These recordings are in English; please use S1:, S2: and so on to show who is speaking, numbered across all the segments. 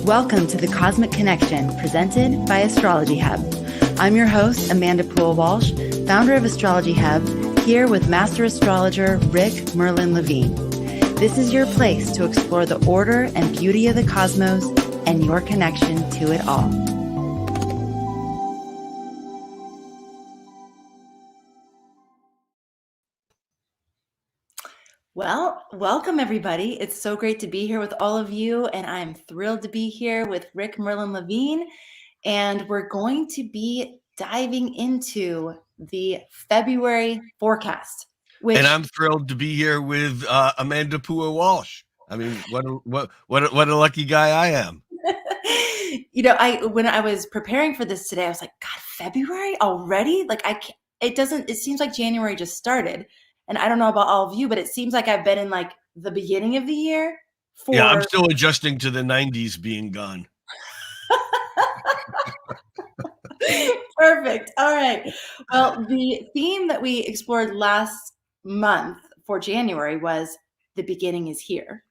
S1: Welcome to the Cosmic Connection, presented by Astrology Hub. I'm your host, Amanda Walsh, founder of Astrology Hub, here with Master Astrologer Rick Merlin Levine. This is your place to explore the order and beauty of the cosmos and your connection to it all. Well, welcome everybody. It's so great to be here with all of you, and I'm thrilled to be here with Rick Merlin Levine, and we're going to be diving into the February forecast.
S2: And I'm thrilled to be here with Amanda Walsh. I mean, what a lucky guy I am.
S1: You know, when I was preparing for this today, I was like, God, February already? Like, it seems like January just started. And I don't know about all of you, but it seems like I've been in like the beginning of the year.
S2: Yeah, I'm still adjusting to the 90s being gone.
S1: Perfect. All right. Well, the theme that we explored last month for January was the beginning is here.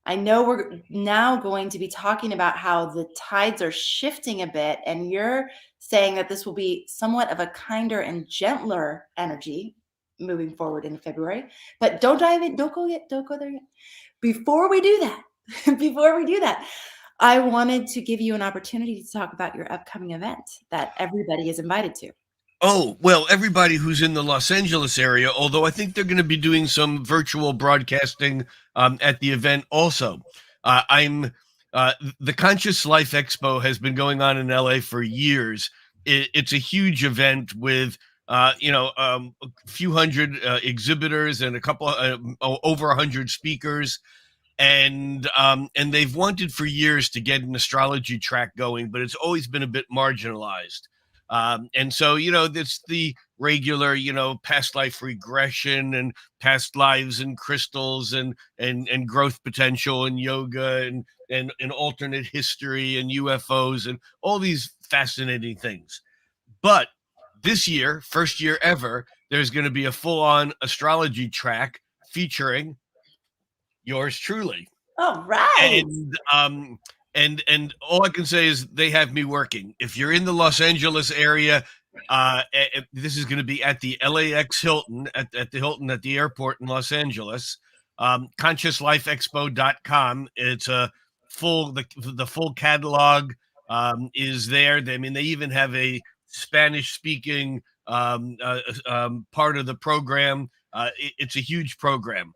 S1: I know we're now going to be talking about how the tides are shifting a bit, and you're saying that this will be somewhat of a kinder and gentler energy moving forward in February. But don't dive in, don't go there yet. Before we do that, I wanted to give you an opportunity to talk about your upcoming event that everybody is invited to.
S2: Oh, well, everybody who's in the Los Angeles area, although I think they're going to be doing some virtual broadcasting at the event also. The Conscious Life Expo has been going on in LA for years. It's a huge event with a few hundred exhibitors and a couple over 100 speakers. And they've wanted for years to get an astrology track going, but it's always been a bit marginalized. And so, it's the regular, past life regression and past lives and crystals and growth potential and yoga and alternate history and UFOs and all these fascinating things. But this year, first year ever, there's going to be a full-on astrology track featuring yours truly.
S1: All right.
S2: And all I can say is they have me working. If you're in the Los Angeles area, this is going to be at the LAX Hilton, at the Hilton at the airport in Los Angeles. ConsciousLifeExpo.com. It's the full catalog is there. They even have a Spanish-speaking part of the program. It's a huge program.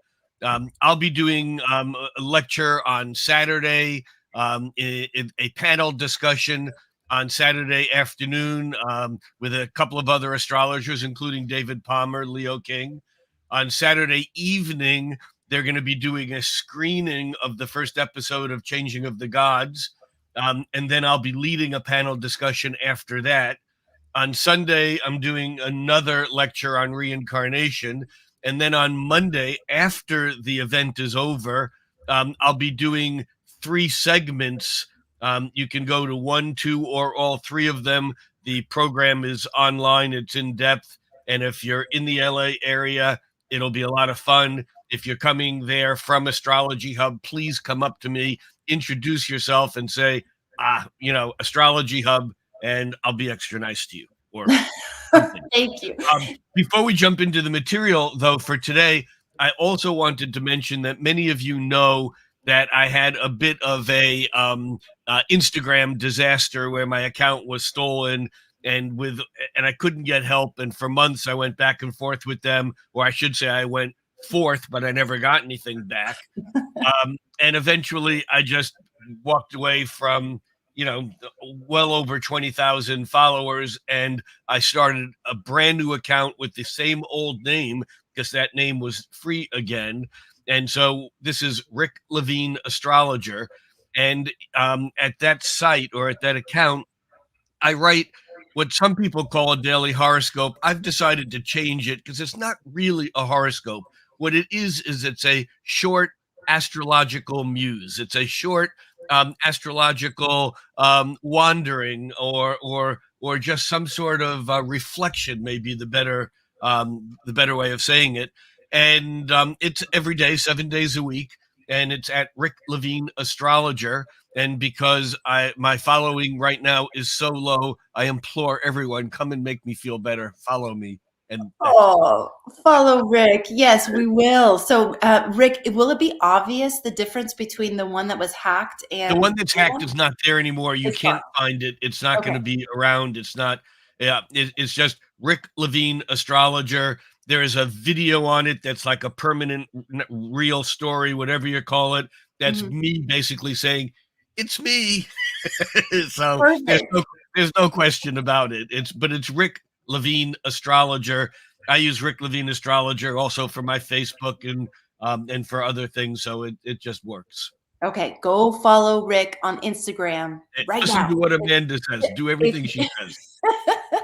S2: I'll be doing a lecture on Saturday, a panel discussion on Saturday afternoon with a couple of other astrologers, including David Palmer, Leo King. On Saturday evening, they're going to be doing a screening of the first episode of Changing of the Gods. And then I'll be leading a panel discussion after that. On Sunday, I'm doing another lecture on reincarnation. And then on Monday, after the event is over, I'll be doing 3 segments. You can go to 1, 2, or all 3 of them. The program is online. It's in depth. And if you're in the LA area, it'll be a lot of fun. If you're coming there from Astrology Hub, please come up to me, introduce yourself, and say, Astrology Hub, and I'll be extra nice to you. Or
S1: Thank you.
S2: Before we jump into the material, though, for today, I also wanted to mention that many of you know that I had a bit of a Instagram disaster where my account was stolen and I couldn't get help. And for months, I went back and forth with them, or I should say I went forth, but I never got anything back. And eventually I just walked away from well over 20,000 followers. And I started a brand new account with the same old name because that name was free again. And so this is Rick Levine Astrologer. And at that site or at that account, I write what some people call a daily horoscope. I've decided to change it because it's not really a horoscope. What it is it's a short astrological muse. It's a short astrological wandering or just some sort of reflection, maybe the better way of saying it. And it's every day, 7 days a week. and it's at Rick Levine Astrologer. And because my following right now is so low, I implore everyone, come and make me feel better. Follow me. And that's
S1: Oh, follow Rick. Yes, we will. So, Rick, will it be obvious the difference between the one that was hacked
S2: the
S1: and
S2: one
S1: the
S2: that's
S1: new
S2: hacked
S1: one?
S2: is not there anymore. You
S1: It's gone.
S2: can't find it. It's not going
S1: Okay.
S2: to be around. It's not. Yeah, it's just Rick Levine Astrologer. There is a video on it that's like a permanent, real story, whatever you call it. That's
S1: Mhm.
S2: me basically saying, "It's me." So
S1: Perfect.
S2: there's no question about it. It's Rick Levine Astrologer. I use Rick Levine Astrologer also for my Facebook and for other things. So it just works.
S1: Okay, go follow Rick on Instagram right
S2: Listen
S1: now.
S2: to what Amanda says. Do
S1: If
S2: everything she says.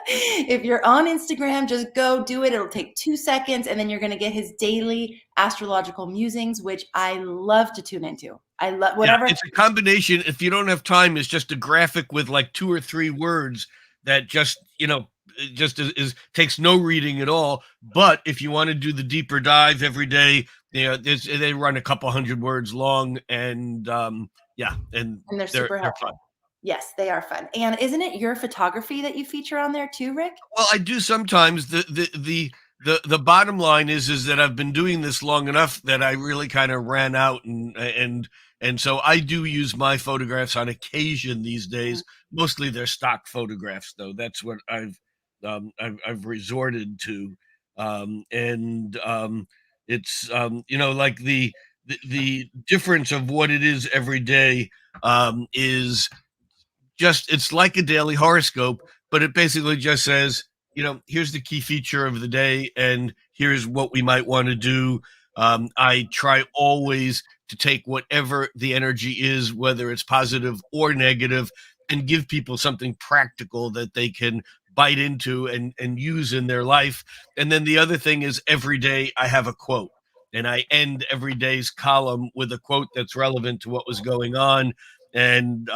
S1: if you're on Instagram, just go do it. It'll take 2 seconds, and then you're gonna get his daily astrological musings, which I love to tune into. I love
S2: Yeah,
S1: whatever.
S2: it's a combination. If you don't have time, it's just a graphic with like 2 or 3 words that just, it just is takes no reading at all. But if you want to do the deeper dive every day, they run a couple hundred words long, and yeah, and
S1: And they're
S2: they're
S1: super
S2: fun.
S1: helpful. Yes, they are fun. And isn't it your photography that you feature on there too, Rick?
S2: Well, I do sometimes. The bottom line is that I've been doing this long enough that I really kind of ran out, and so I do use my photographs on occasion these
S1: Mhm.
S2: days. Mostly they're stock photographs, though. That's what I've resorted to, and it's like the difference of what it is every day is just it's like a daily horoscope, but it basically just says, here's the key feature of the day, and here's what we might want to do. I try always to take whatever the energy is, whether it's positive or negative, and give people something practical that they can bite into and use in their life. And then the other thing is every day I have a quote. And I end every day's column with a quote that's relevant to what was going on, and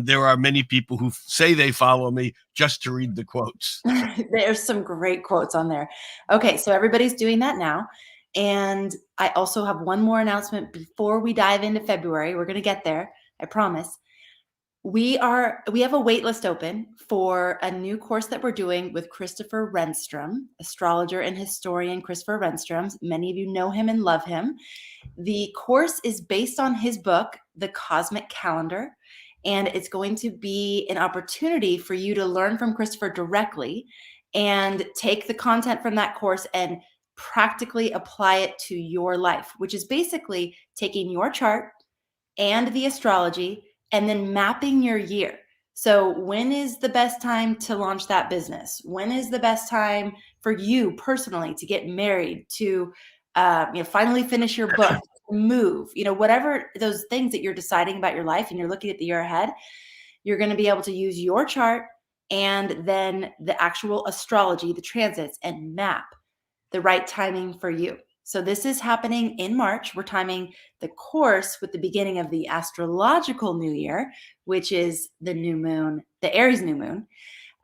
S2: there are many people who say they follow me just to read the quotes. So,
S1: There's some great quotes on there. Okay, so everybody's doing that now. And I also have one more announcement before we dive into February. We're going to get there, I promise. We have a wait list open for a new course that we're doing with Christopher Renstrom, astrologer and historian Christopher Renstrom. Many of you know him and love him. The course is based on his book, The Cosmic Calendar, and it's going to be an opportunity for you to learn from Christopher directly and take the content from that course and practically apply it to your life, which is basically taking your chart and the astrology and then mapping your year. So, when is the best time to launch that business? When is the best time for you personally to get married, to finally finish your book, move, whatever those things that you're deciding about your life and you're looking at the year ahead, you're going to be able to use your chart and then the actual astrology, the transits, and map the right timing for you. So this is happening in March. We're timing the course with the beginning of the astrological new year, which is the new moon, the Aries new moon.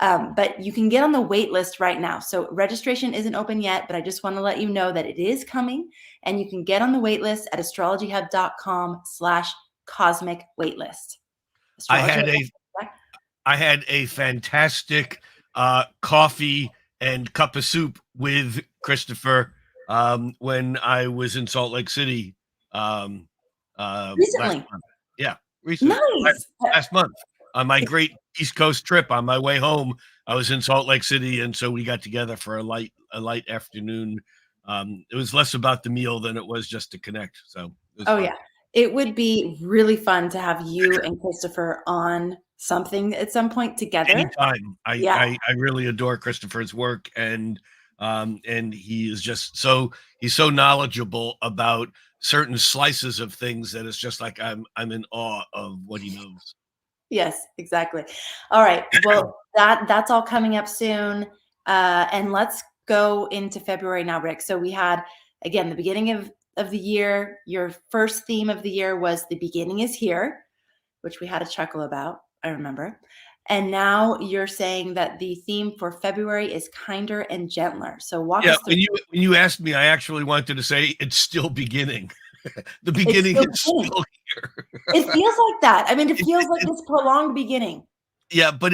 S1: But you can get on the wait list right now. So registration isn't open yet, but I just want to let you know that it is coming, and you can get on the wait list at astrologyhub.com/cosmic waitlist.
S2: I
S1: Astrology.
S2: had a I had a fantastic coffee and cup of soup with Christopher when I was in Salt Lake City last
S1: Recently.
S2: month. Yeah, recent
S1: Nice.
S2: last month on my great East Coast trip. On my way home, I was in Salt Lake City, and so we got together for a light afternoon. It was less about the meal than it was just to connect. So it was
S1: Oh,
S2: fun.
S1: yeah. It would be really fun to have you and Christopher on something at some point together.
S2: Anytime. I,
S1: Yeah.
S2: I I really adore Christopher's work, and he is just he's so knowledgeable about certain slices of things that it's just like I'm in awe of what he knows.
S1: Yes, exactly. All right. Well, that's all coming up soon. And let's go into February now, Rick. So we had, again, the beginning of the year. Your first theme of the year was the beginning is here, which we had a chuckle about, I remember. And now you're saying that the theme for February is kinder and gentler. So walk
S2: Yeah,
S1: us through.
S2: when you asked me, I actually wanted to say it's still beginning. The
S1: It's
S2: beginning
S1: still
S2: is
S1: beginning.
S2: still here.
S1: It feels like that. I mean, it feels like this prolonged beginning.
S2: Yeah, but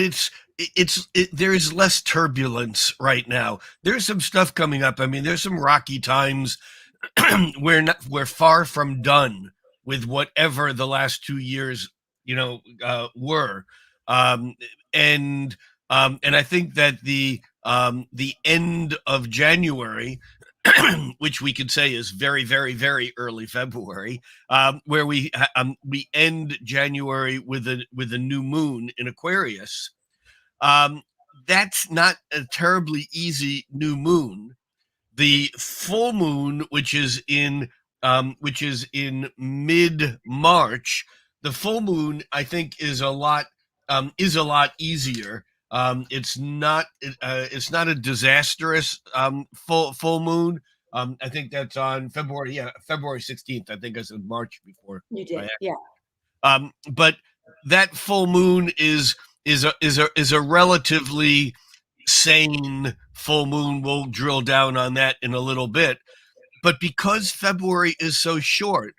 S2: there is less turbulence right now. There's some stuff coming up. I mean, there's some rocky times. We're far from done with whatever the last 2 years, were, um, and and I think that the end of January, which we could say is very, very, very early February, where we end January with a new moon in Aquarius. Um, that's not a terribly easy new moon. The full moon, which is in mid March, the full moon I think is a lot easier. It's not a disastrous full moon. I think that's on February 16th. I think I said March before.
S1: You did, yeah.
S2: But that full moon is a relatively sane full moon. We'll drill down on that in a little bit. But because February is so short,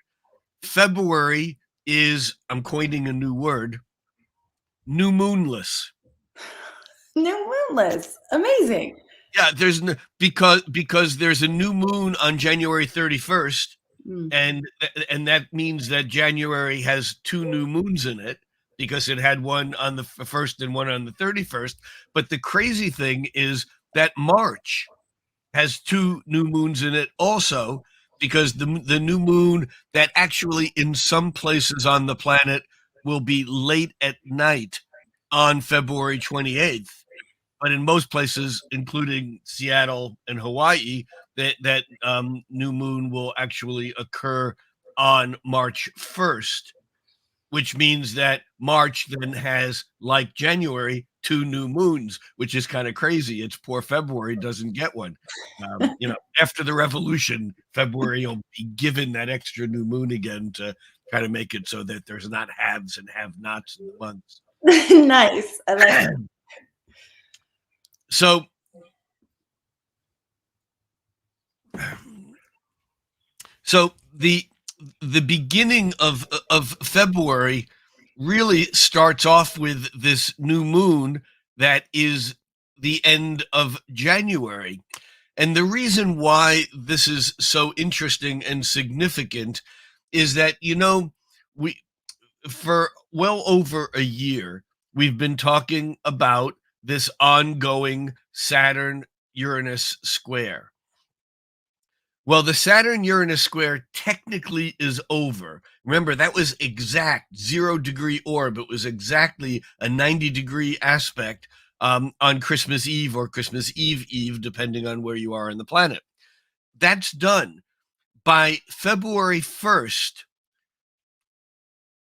S2: February is, I'm coining a new word, new moonless.
S1: New moonless. Amazing.
S2: Yeah, because there's a new moon on January 31st,
S1: Mm.
S2: and that means that January has two new moons in it because it had one on the first and one on the 31st. But the crazy thing is that March has two new moons in it also, because the new moon that actually in some places on the planet will be late at night on February 28th, but in most places, including Seattle and Hawaii, that new moon will actually occur on March 1st, which means that March then has, like January, two new moons, which is kind of crazy. It's poor February doesn't get one. After the revolution, February will be given that extra new moon again to kind of make it so that there's not haves and have-nots in the months.
S1: Nice. I like it.
S2: So the beginning of February really starts off with this new moon that is the end of January. And the reason why this is so interesting and significant is that, we, for well over a year, we've been talking about this ongoing Saturn Uranus square. Well, the Saturn Uranus square technically is over. Remember, that was exact 0-degree orb. It was exactly a 90-degree aspect on Christmas Eve or Christmas Eve, depending on where you are on the planet. That's done. By February 1st,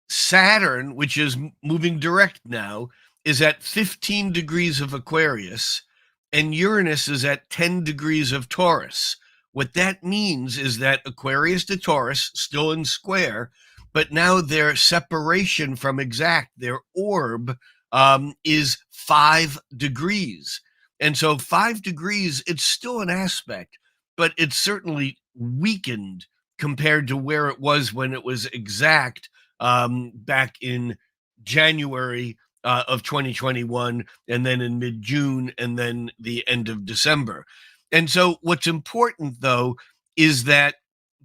S2: Saturn, which is moving direct now, is at 15 degrees of Aquarius, and Uranus is at 10 degrees of Taurus. What that means is that Aquarius to Taurus, still in square, but now their separation from exact, their orb, is 5 degrees. And so 5 degrees, it's still an aspect, but it's certainly weakened compared to where it was when it was exact back in January of 2021, and then in mid-June, and then the end of December. And so what's important, though, is that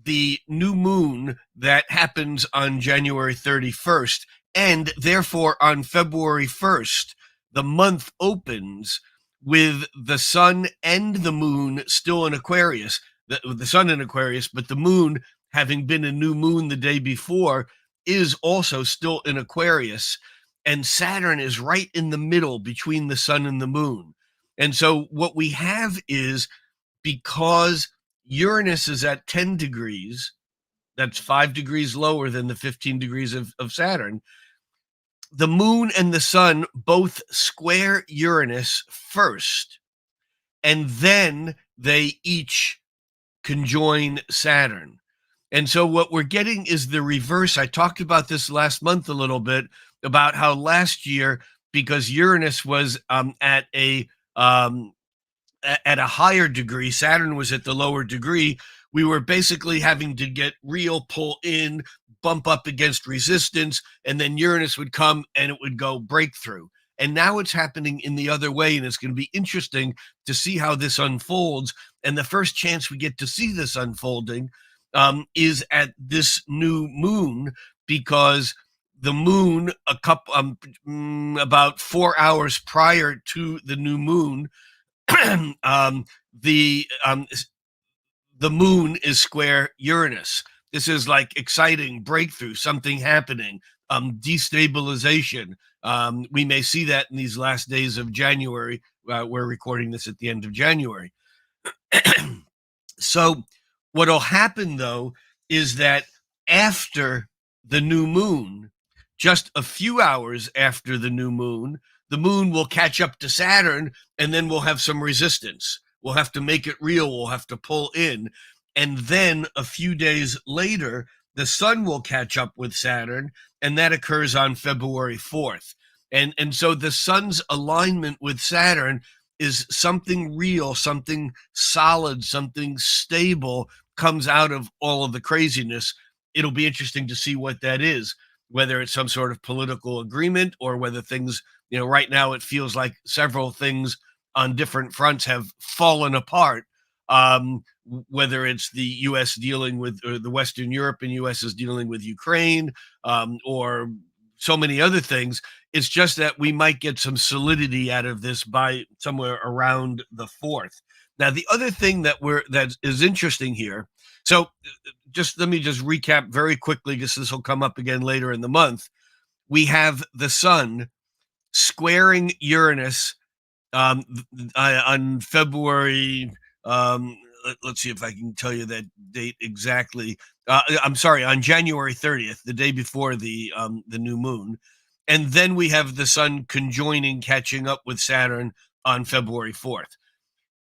S2: the new moon that happens on January 31st, and therefore on February 1st, the month opens with the sun and the moon still in Aquarius, the sun in Aquarius, but the moon, having been a new moon the day before, is also still in Aquarius. And Saturn is right in the middle between the sun and the moon. And so what we have is, because Uranus is at 10 degrees, that's 5 degrees lower than the 15 degrees of Saturn, the moon and the sun both square Uranus first, and then they each conjoin Saturn. And so what we're getting is the reverse. I talked about this last month a little bit, about how last year, because Uranus was at a higher degree, Saturn was at the lower degree, we were basically having to get real, pull in, bump up against resistance, and then Uranus would come and it would go breakthrough. And now it's happening in the other way, and it's going to be interesting to see how this unfolds. And the first chance we get to see this unfolding is at this new moon, because the moon, about 4 hours prior to the new moon, the moon is square Uranus. This is like exciting breakthrough, something happening, destabilization. We may see that in these last days of January. We're recording this at the end of January. So what'll happen, though, is that after the new moon, just a few hours after the moon will catch up to Saturn, and then we'll have some resistance. We'll have to make it real. We'll have to pull in. And then a few days later, the sun will catch up with Saturn, and that occurs on February 4th. And so the sun's alignment with Saturn is something real, something solid, something stable comes out of all of the craziness. It'll be interesting to see what that is, whether it's some sort of political agreement or whether things, right now it feels like several things on different fronts have fallen apart. Whether it's the U.S. dealing with, or the Western Europe and U.S. is dealing with Ukraine, or so many other things. It's just that we might get some solidity out of this by somewhere around the 4th. Now, the other thing that is interesting here. So let me recap very quickly, because this will come up again later in the month. We have the sun squaring Uranus on February. Let's see if I can tell you that date exactly. I'm sorry, on January 30th, the day before the new moon. And then we have the sun conjoining, catching up with Saturn on February 4th.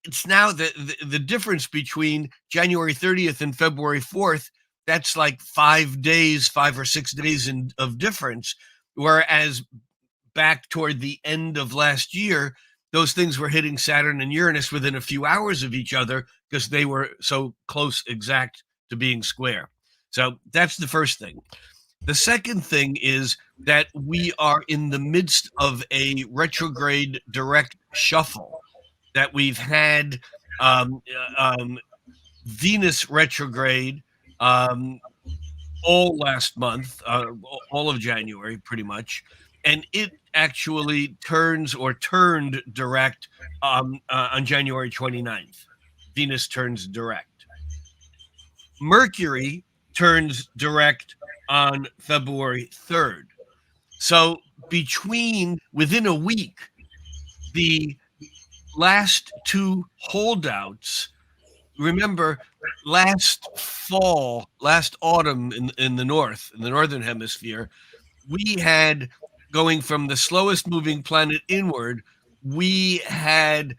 S2: It's now the difference between January 30th and February 4th, that's like 5 or 6 days of difference. Whereas back toward the end of last year, those things were hitting Saturn and Uranus within a few hours of each other because they were so close, exact to being square. So that's the first thing. The second thing is that we are in the midst of a retrograde direct shuffle, that we've had Venus retrograde all last month, all of January, pretty much. And it actually turned direct on January 29th. Venus turns direct. Mercury turns direct on February 3rd. So within a week, the last two holdouts, remember last autumn in the northern hemisphere, we had, going from the slowest moving planet inward, we had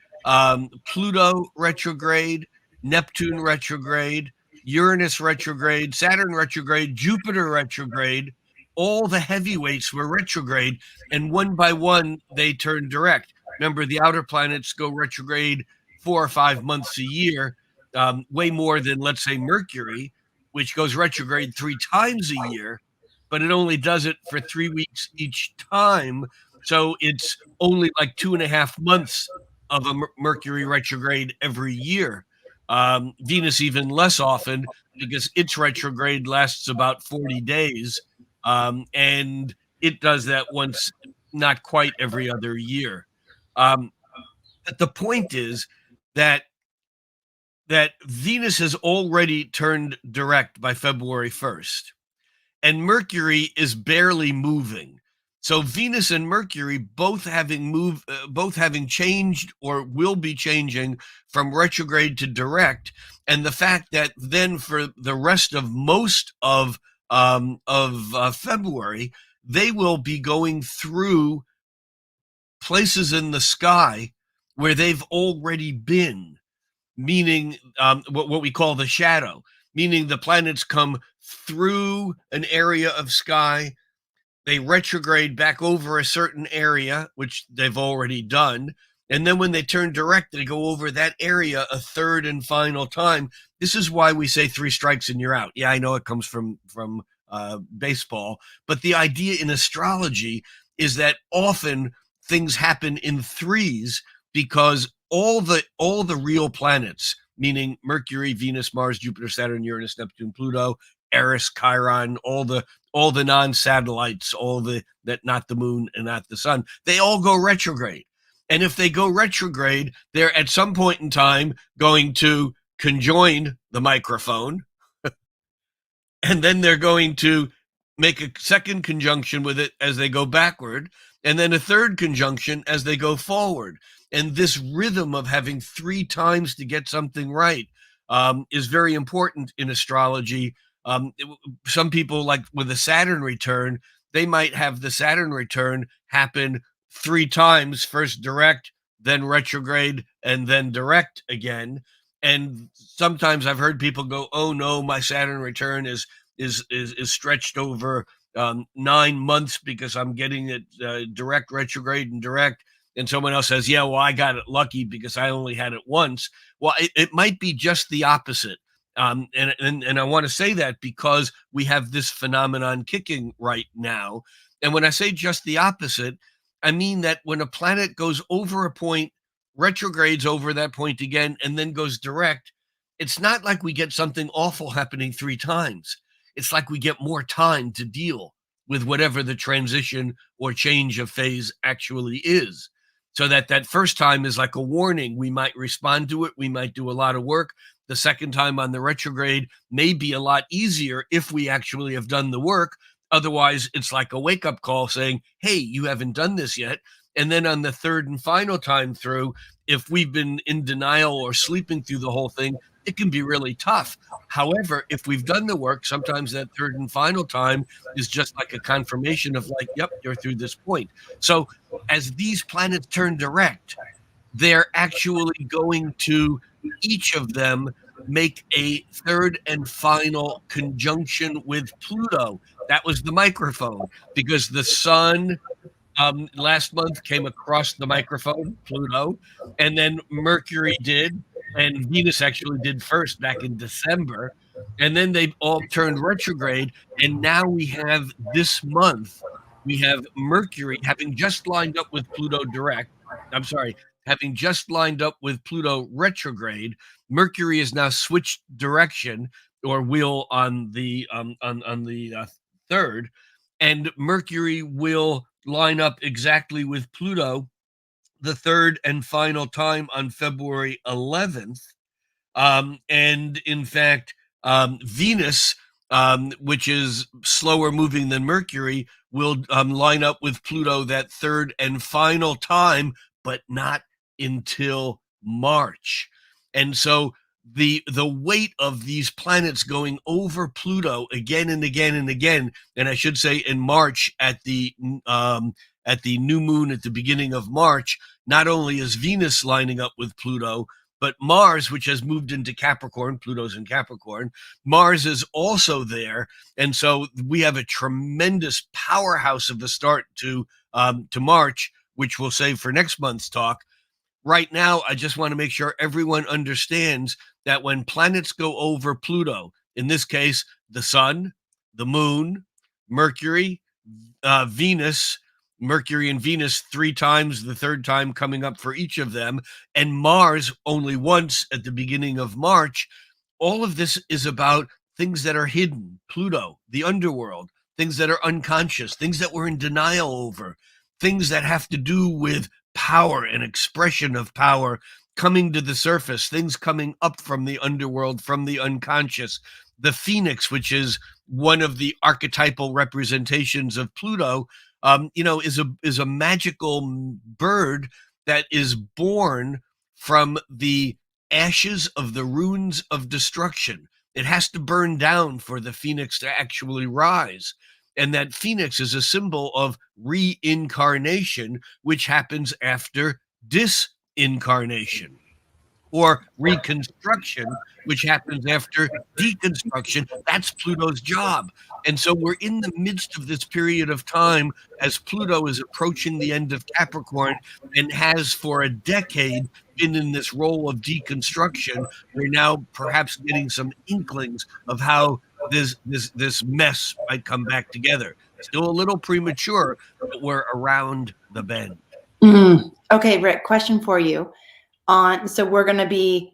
S2: Pluto retrograde, Neptune retrograde, Uranus retrograde, Saturn retrograde, Jupiter retrograde. All the heavyweights were retrograde, and one by one they turned direct. Remember, the outer planets go retrograde 4 or 5 months a year, way more than, let's say, Mercury, which goes retrograde 3 times a year, but it only does it for 3 weeks each time. So it's only like 2.5 months of a Mercury retrograde every year. Venus even less often, because its retrograde lasts about 40 days. And it does that once, not quite every other year. But the point is that Venus has already turned direct by February 1st, and Mercury is barely moving. So Venus and Mercury both having changed or will be changing from retrograde to direct, and the fact that then for the rest of most of February, they will be going through places in the sky where they've already been, meaning what we call the shadow, meaning the planets come through an area of sky, they retrograde back over a certain area, which they've already done, And then when they turn direct, they go over that area a third and final time. This is why we say 3 strikes and you're out. Yeah, I know it comes from baseball, but the idea in astrology is that often things happen in threes because all the real planets, meaning Mercury, Venus, Mars, Jupiter, Saturn, Uranus, Neptune, Pluto, Eris, Chiron, all the non-satellites, all the that not the moon and not the sun, they all go retrograde. And if they go retrograde, they're at some point in time going to conjoin the microphone, and then they're going to make a second conjunction with it as they go backward, and then a third conjunction as they go forward. And this rhythm of having 3 times to get something right is very important in astrology. Some people, like with a Saturn return, they might have the Saturn return happen 3 times, first direct, then retrograde, and then direct again. And sometimes I've heard people go, "Oh no, my Saturn return is stretched over 9 months because I'm getting it direct, retrograde, and direct." And someone else says, "Yeah, well, I got it lucky because I only had it once." Well, it might be just the opposite. And I want to say that because we have this phenomenon kicking right now. And when I say just the opposite, I mean that when a planet goes over a point, retrogrades over that point again, and then goes direct, it's not like we get something awful happening 3 times. It's like we get more time to deal with whatever the transition or change of phase actually is. So that first time is like a warning. We might respond to it. We might do a lot of work. The second time on the retrograde may be a lot easier if we actually have done the work. Otherwise, it's like a wake-up call saying, hey, you haven't done this yet. And then on the third and final time through, if we've been in denial or sleeping through the whole thing, it can be really tough. However, if we've done the work, sometimes that third and final time is just like a confirmation of like, yep, you're through this point. So as these planets turn direct, they're actually going to, each of them, make a third and final conjunction with Pluto. That was the microphone, because the sun last month came across the microphone, Pluto, and then Mercury did, and Venus actually did first back in December, and then they all turned retrograde, and now we have this month, we have Mercury having just lined up with Pluto direct. I'm sorry, having just lined up with Pluto retrograde. Mercury is now switched direction or wheel on the third, and Mercury will line up exactly with Pluto the third and final time on February 11th. And in fact, Venus, which is slower moving than Mercury, will line up with Pluto that third and final time, but not until March. And so the weight of these planets going over Pluto again and again and again, and I should say in March at the new moon at the beginning of March, not only is Venus lining up with Pluto, but Mars, which has moved into Capricorn, Pluto's in Capricorn, Mars is also there. And so we have a tremendous powerhouse of the start to March, which we'll save for next month's talk. Right now, I just want to make sure everyone understands that when planets go over Pluto, in this case, the sun, the moon, Mercury, Venus, Mercury and Venus 3 times, the third time coming up for each of them, and Mars only once at the beginning of March. All of this is about things that are hidden, Pluto, the underworld, things that are unconscious, things that we're in denial over, things that have to do with power and expression of power coming to the surface, things coming up from the underworld, from the unconscious. The phoenix, which is one of the archetypal representations of Pluto, is a magical bird that is born from the ashes of the runes of destruction. It has to burn down for the phoenix to actually rise. And that phoenix is a symbol of reincarnation, which happens after disincarnation. or reconstruction, which happens after deconstruction. That's Pluto's job. And so we're in the midst of this period of time as Pluto is approaching the end of Capricorn and has for a decade been in this role of deconstruction. We're now perhaps getting some inklings of how this mess might come back together. Still a little premature, but we're around the bend.
S1: Okay, Rick, question for you. So we're going to be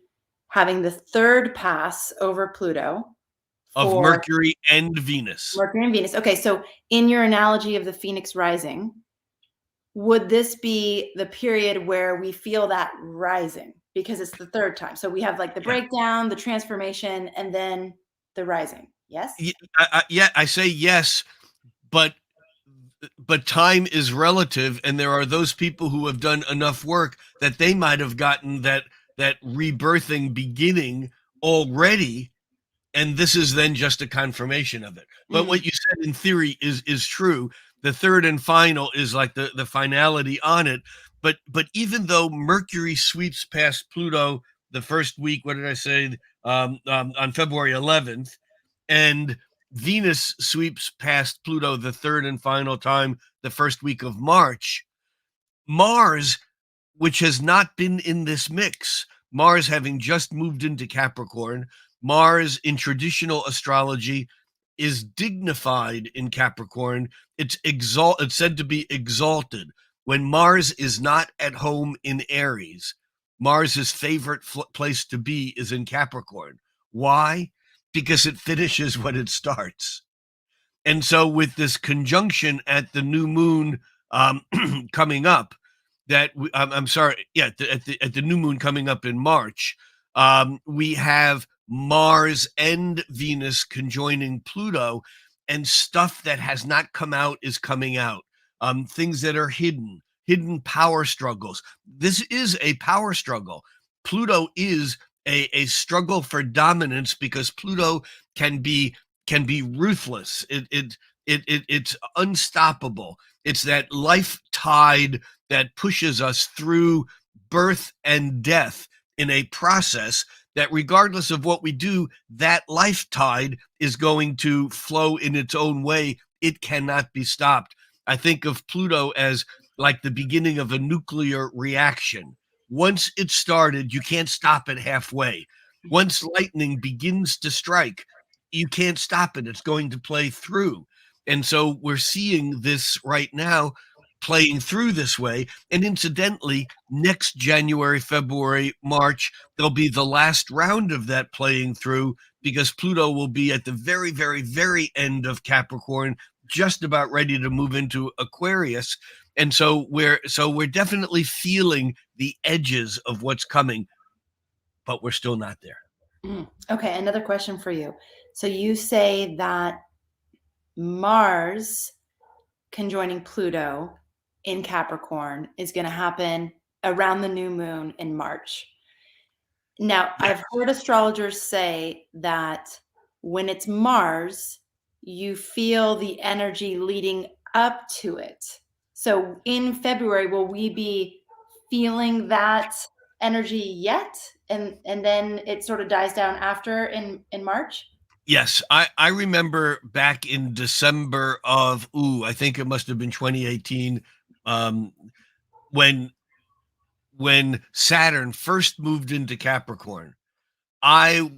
S1: having the third pass over Pluto
S2: Of
S1: for
S2: Mercury and Venus.
S1: Mercury and Venus. Okay, so in your analogy of the Phoenix rising, would this be the period where we feel that rising because it's the third time? So we have like the breakdown, the transformation, and then the rising. Yes?
S2: Yeah, I say yes, but time is relative, and there are those people who have done enough work that they might have gotten that rebirthing beginning already, and this is then just a confirmation of it. But what you said in theory is true. The third and final is like the finality on it. But even though Mercury sweeps past Pluto the first week, what did I say, on February 11th, and Venus sweeps past Pluto the third and final time the first week of March, Mars, which has not been in this mix, Mars having just moved into Capricorn, Mars in traditional astrology is dignified in Capricorn. It's said to be exalted. When Mars is not at home in Aries, Mars's favorite place to be is in Capricorn. Why? Because it finishes what it starts. And so with this conjunction at the new moon coming up, I'm sorry, yeah, at the new moon coming up in March, we have Mars and Venus conjoining Pluto, and stuff that has not come out is coming out. Things that are hidden power struggles. This is a power struggle. Pluto is a struggle for dominance because Pluto can be ruthless. It's unstoppable. It's that life tide that pushes us through birth and death in a process that, regardless of what we do, that life tide is going to flow in its own way. It cannot be stopped. I think of Pluto as like the beginning of a nuclear reaction. Once it's started, you can't stop it halfway. Once lightning begins to strike, you can't stop it. It's going to play through. And so we're seeing this right now playing through this way. And incidentally, next January, February, March, there'll be the last round of that playing through because Pluto will be at the very, very, very end of Capricorn, just about ready to move into Aquarius. And so we're definitely feeling the edges of what's coming, but we're still not there.
S1: Okay, another question for you. So you say that Mars conjoining Pluto in Capricorn is going to happen around the new moon in March. Now, I've heard astrologers say that when it's Mars, you feel the energy leading up to it. So in February, will we be feeling that energy yet? And then it sort of dies down after in March?
S2: Yes, I remember back in December of, I think it must have been 2018, when Saturn first moved into Capricorn. I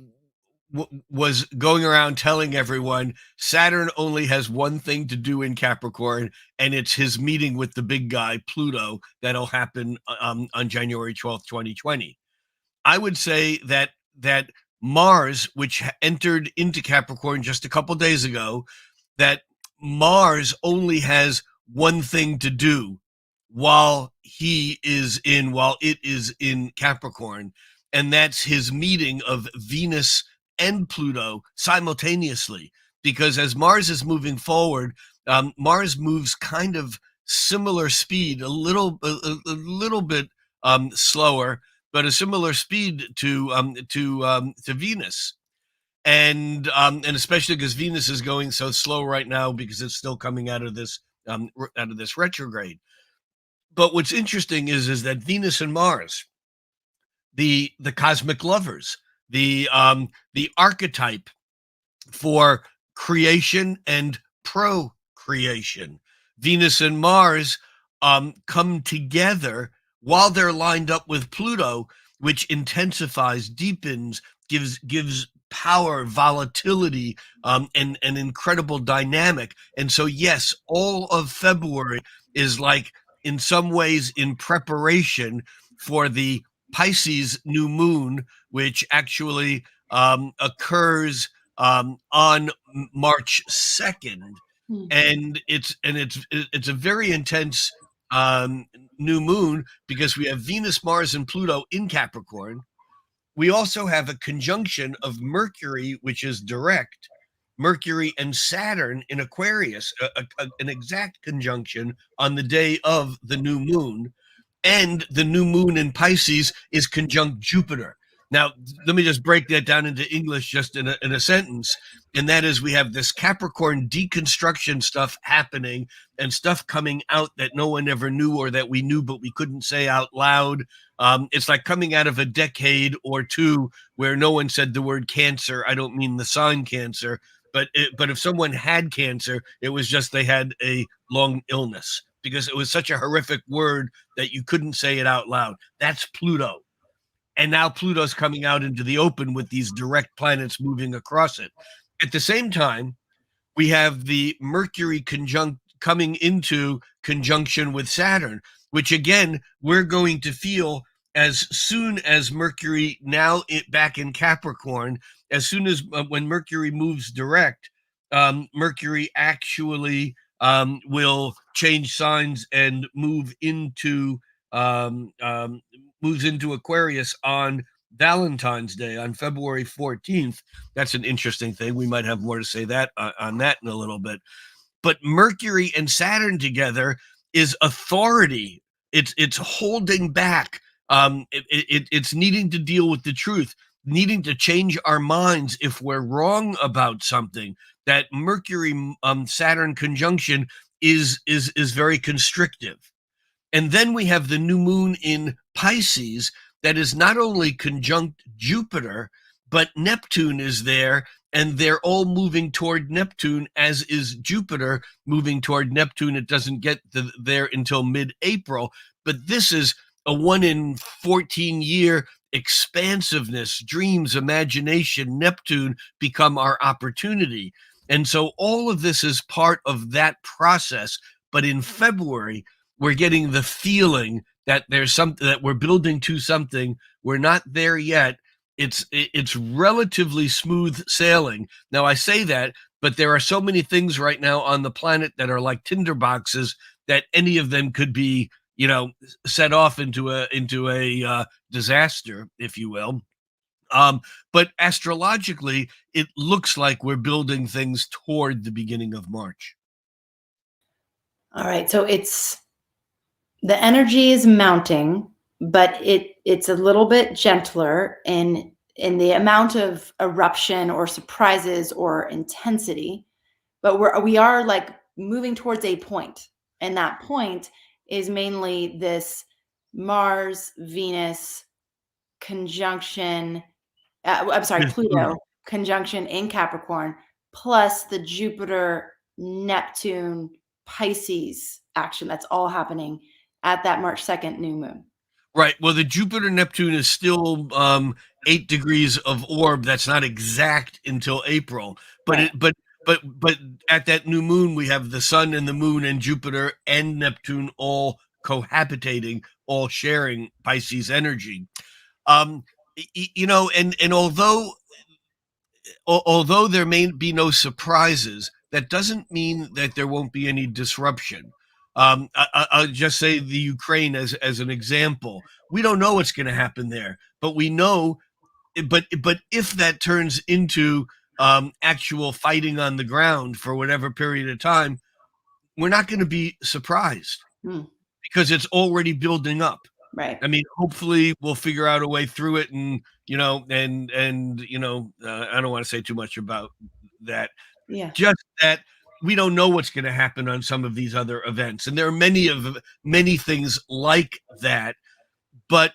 S2: was going around telling everyone Saturn only has one thing to do in Capricorn, and it's his meeting with the big guy, Pluto, that'll happen on January 12th, 2020. I would say that Mars, which entered into Capricorn just a couple days ago, that Mars only has one thing to do while it is in Capricorn, and that's his meeting of Venus and Pluto simultaneously. Because as Mars is moving forward, Mars moves kind of similar speed, a little bit slower, but a similar speed to Venus, and especially because Venus is going so slow right now because it's still coming out of this retrograde. But what's interesting is that Venus and Mars, the cosmic lovers, the archetype for creation and procreation. Venus and Mars come together while they're lined up with Pluto, which intensifies, deepens, gives power, volatility, and an incredible dynamic. And so, yes, all of February is like, in some ways, in preparation for the Pisces new moon, which actually occurs on March 2nd,
S1: Hmm.
S2: and it's a very intense new moon because we have Venus, Mars, and Pluto in Capricorn. We also have a conjunction of Mercury, which is direct, Mercury and Saturn in Aquarius, an exact conjunction on the day of the new moon, and the new moon in Pisces is conjunct Jupiter. Now, let me just break that down into English just in a sentence. And that is, we have this Capricorn deconstruction stuff happening and stuff coming out that no one ever knew, or that we knew but we couldn't say out loud. It's like coming out of a decade or two where no one said the word cancer. I don't mean the sign cancer, but if someone had cancer, it was just they had a long illness, because it was such a horrific word that you couldn't say it out loud. That's Pluto. And now Pluto's coming out into the open with these direct planets moving across it. At the same time, we have the Mercury conjunct coming into conjunction with Saturn, which again, we're going to feel as soon as Mercury, now back in Capricorn, as soon as when Mercury moves direct, Mercury actually will change signs and um, um, moves into Aquarius on Valentine's Day, on February 14th. That's an interesting thing. We might have more to say that on that in a little bit. But Mercury and Saturn together is authority. It's holding back. It's needing to deal with the truth, needing to change our minds if we're wrong about something. That Mercury Saturn conjunction is very constrictive. And then we have the new moon in Pisces that is not only conjunct Jupiter, but Neptune is there, and they're all moving toward Neptune, as is Jupiter moving toward Neptune. It doesn't get there until mid-April, but this is a 1 in 14 year expansiveness, dreams, imagination. Neptune become our opportunity. And so all of this is part of that process. But in February, we're getting the feeling that there's something, that we're building to something. We're not there yet. It's relatively smooth sailing. Now, I say that, but there are so many things right now on the planet that are like tinder boxes, that any of them could be, set off into a disaster, if you will. But astrologically, it looks like we're building things toward the beginning of March.
S1: All right. So the energy is mounting, but it's a little bit gentler in the amount of eruption or surprises or intensity. But we are like moving towards a point, and that point is mainly this Mars Venus conjunction. I'm sorry, Pluto conjunction in Capricorn, plus the Jupiter Neptune Pisces action that's all happening at that March 2nd new moon.
S2: Right. Well, the Jupiter Neptune is still 8 degrees of orb. That's not exact until April, but
S1: Right.
S2: but at that new moon, we have the sun and the moon and Jupiter and Neptune all cohabitating, all sharing Pisces energy. And although there may be no surprises, that doesn't mean that there won't be any disruption. I'll just say the Ukraine as an example. We don't know what's going to happen there, but we know. But if that turns into actual fighting on the ground for whatever period of time, we're not going to be surprised because it's already building up.
S1: Right.
S2: I mean, hopefully we'll figure out a way through it, and I don't want to say too much about that.
S1: Yeah.
S2: Just that we don't know what's going to happen on some of these other events, and there are many things like that. But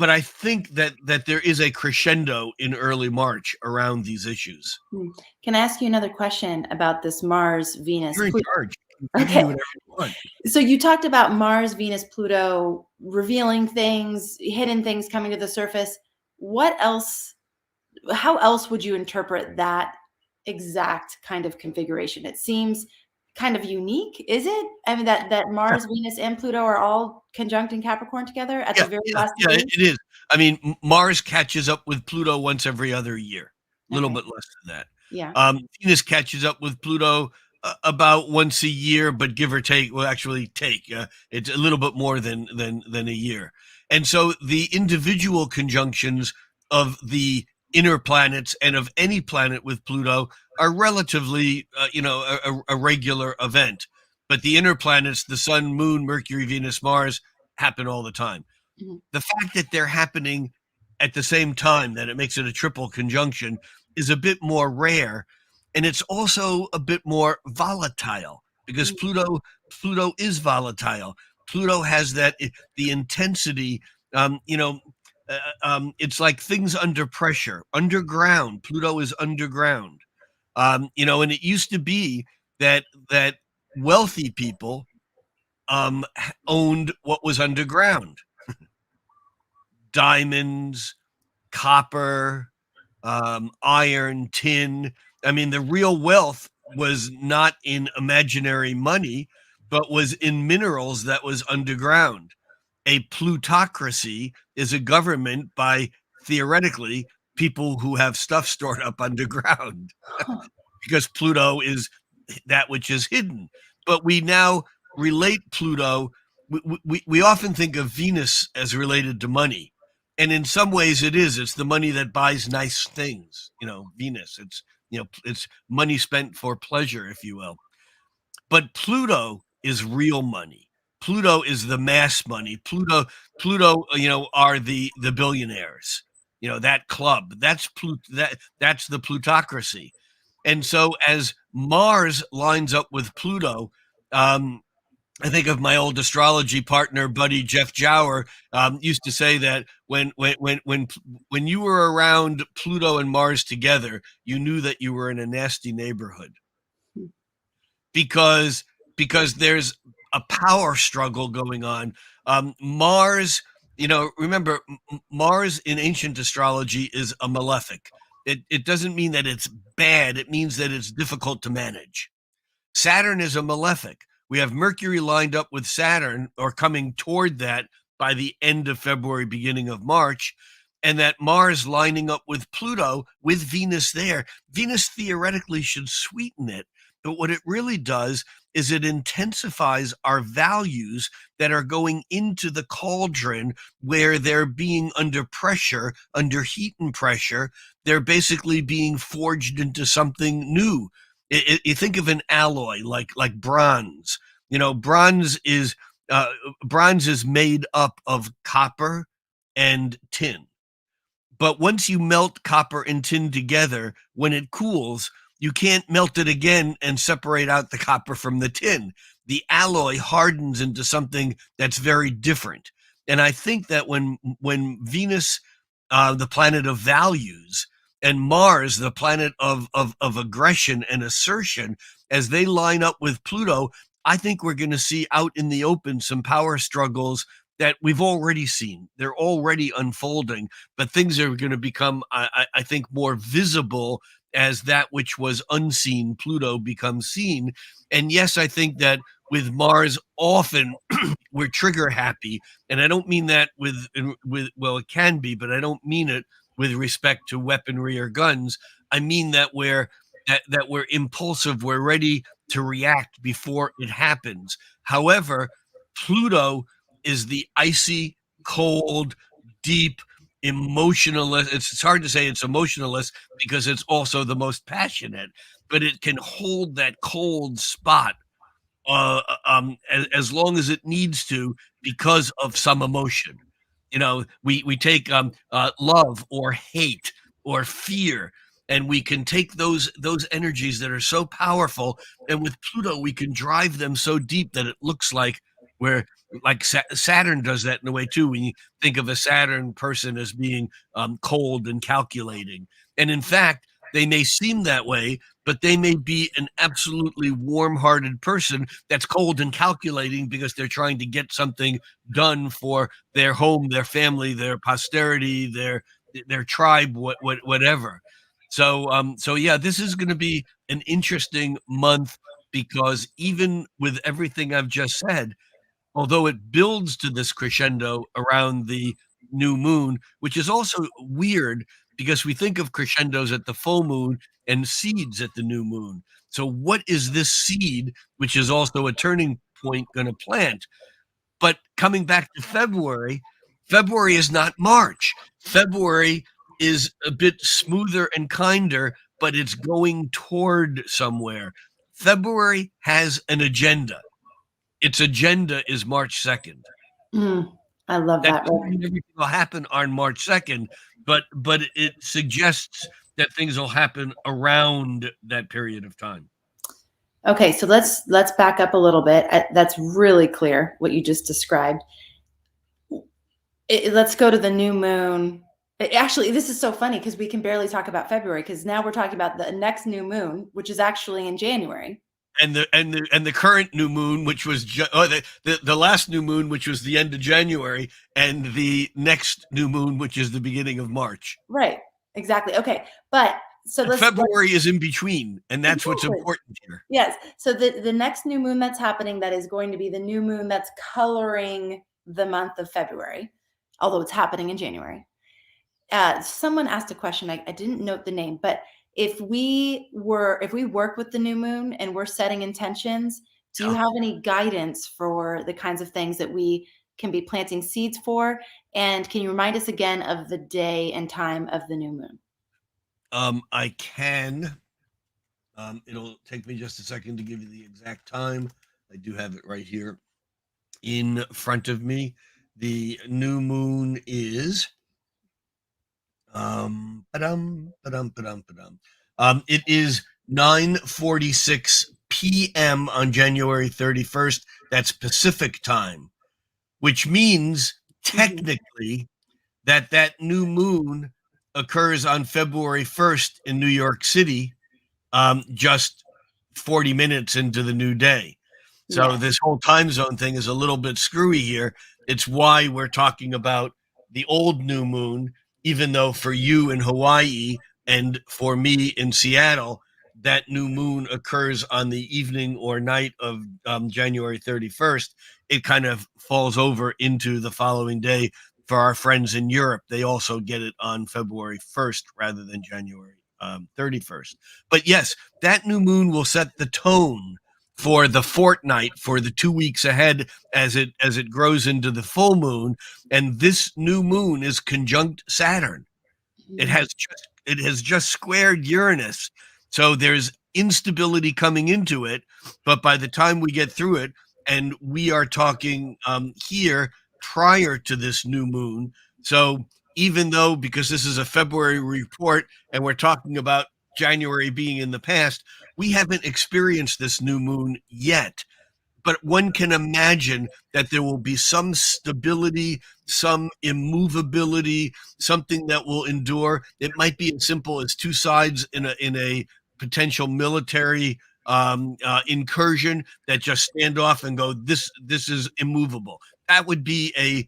S2: but I think that there is a crescendo in early March around these issues.
S1: Can I ask you another question about this Mars Venus
S2: You're in
S1: Pluto?
S2: charge. You can
S1: Okay.
S2: do whatever you want.
S1: So you talked about Mars, Venus, Pluto revealing things, hidden things coming to the surface. What else, how else would you interpret that exact kind of configuration? It seems kind of unique, is it? I mean, that Mars, Venus, and Pluto are all conjunct in Capricorn together at the
S2: Yeah,
S1: very
S2: yeah,
S1: last
S2: yeah,
S1: degree?
S2: it is. I mean, Mars catches up with Pluto once every other year, a little
S1: Okay.
S2: bit less than that.
S1: Yeah.
S2: Venus catches up with Pluto about once a year, but give or take, well, actually take, it's a little bit more than a year. And so the individual conjunctions of the inner planets and of any planet with Pluto are relatively, a regular event. But the inner planets, the Sun, Moon, Mercury, Venus, Mars, happen all the time.
S1: Mhm.
S2: The fact that they're happening at the same time, that it makes it a triple conjunction, is a bit more rare, and it's also a bit more volatile because
S1: Mhm.
S2: Pluto is volatile. Pluto has the intensity. It's like things under pressure, underground. Pluto is underground. And it used to be that wealthy people owned what was underground: diamonds, copper, iron, tin. I mean, the real wealth was not in imaginary money, but was in minerals that was underground. A plutocracy is a government by, theoretically, people who have stuff stored up underground,
S1: Huh.
S2: because Pluto is that which is hidden. But we now relate Pluto, we often think of Venus as related to money. And in some ways it is. It's the money that buys nice things, Venus. It's money spent for pleasure, if you will. But Pluto is real money. Pluto is the mass money. Pluto, are the billionaires. That club. That's the plutocracy. And so as Mars lines up with Pluto, um, I think of my old astrology partner, buddy Jeff Jower, used to say that when you were around Pluto and Mars together, you knew that you were in a nasty neighborhood, because there's a power struggle going on. Mars, remember, Mars in ancient astrology is a malefic. It doesn't mean that it's bad. It means that it's difficult to manage. Saturn is a malefic. We have Mercury lined up with Saturn, or coming toward that by the end of February, beginning of March, and that Mars lining up with Pluto with Venus there. Venus theoretically should sweeten it, but what it really does is it intensifies our values that are going into the cauldron, where they're being under pressure, under heat and pressure. They're basically being forged into something new. You think of an alloy like bronze. Bronze is made up of copper and tin. But once you melt copper and tin together, when it cools, you can't melt it again and separate out the copper from the tin. The alloy hardens into something that's very different. And I think that when Venus, the planet of values, and Mars, the planet of aggression and assertion, as they line up with Pluto, I think we're going to see out in the open some power struggles that we've already seen. They're already unfolding, but things are going to become, I think, more visible as that which was unseen, Pluto, becomes seen. And yes, I think that with Mars, often we're trigger happy, and I don't mean that with well, it can be, but I don't mean it with respect to weaponry or guns. I mean that we're impulsive, we're ready to react before it happens. However, Pluto is the icy, cold, deep, emotionalist. It's hard to say it's emotionalist because it's also the most passionate, but it can hold that cold spot as long as it needs to, because of some emotion. We take love or hate or fear, and we can take those energies that are so powerful, and with Pluto we can drive them so deep that it looks like where like Saturn does that in a way too. When you think of a Saturn person as being cold and calculating, and in fact, they may seem that way, but they may be an absolutely warm-hearted person that's cold and calculating because they're trying to get something done for their home, their family, their posterity, their tribe, whatever. So yeah, this is going to be an interesting month because even with everything I've just said, although it builds to this crescendo around the new moon, which is also weird because we think of crescendos at the full moon and seeds at the new moon. So, what is this seed, which is also a turning point, going to plant? But coming back to February, February is not March. February is a bit smoother and kinder, but it's going toward somewhere. February has an agenda. Its agenda is March 2nd.
S1: I love
S2: That
S1: that.
S2: doesn't mean everything will happen on March 2nd, but it suggests that things will happen around that period of time.
S1: Okay, so let's back up a little bit. That's really clear what you just described. Let's go to the new moon. Actually, this is so funny because we can barely talk about February because now we're talking about the next new moon, which is actually in January.
S2: And the current new moon, which was the last new moon, which was the end of January, and the next new moon, which is the beginning of March.
S1: Right. Exactly. Okay, but so
S2: February is in between, and that's what's important here.
S1: Yes. So the next new moon that's happening, that is going to be the new moon that's coloring the month of February, although it's happening in January. Someone asked a question. I didn't note the name, but if we work with the new moon and we're setting intentions, do you have any guidance for the kinds of things that we can be planting seeds for? And can you remind us again of the day and time of the new moon?
S2: I can. It'll take me just a second to give you the exact time. I do have it right here in front of me. The new moon is it is 9:46 p.m. on January 31st. That's Pacific time, which means technically that new moon occurs on February 1st in New York City, just 40 minutes into the new day. So this whole time zone thing is a little bit screwy here. It's why we're talking about the old new moon, even though for you in Hawaii and for me in Seattle, that new moon occurs on the evening or night of January 31st. It kind of falls over into the following day. For our friends in Europe, they also get it on February 1st rather than January 31st. But yes, that new moon will set the tone for the fortnight, for the 2 weeks ahead as it grows into the full moon. And this new moon is conjunct Saturn. It has just squared Uranus. So there's instability coming into it. But by the time we get through it, and we are talking here prior to this new moon. So even though, because this is a February report and we're talking about January being in the past, we haven't experienced this new moon yet. But one can imagine that there will be some stability, some immovability, something that will endure. It might be as simple as two sides in a potential military incursion that just stand off and go, this is immovable. That would be a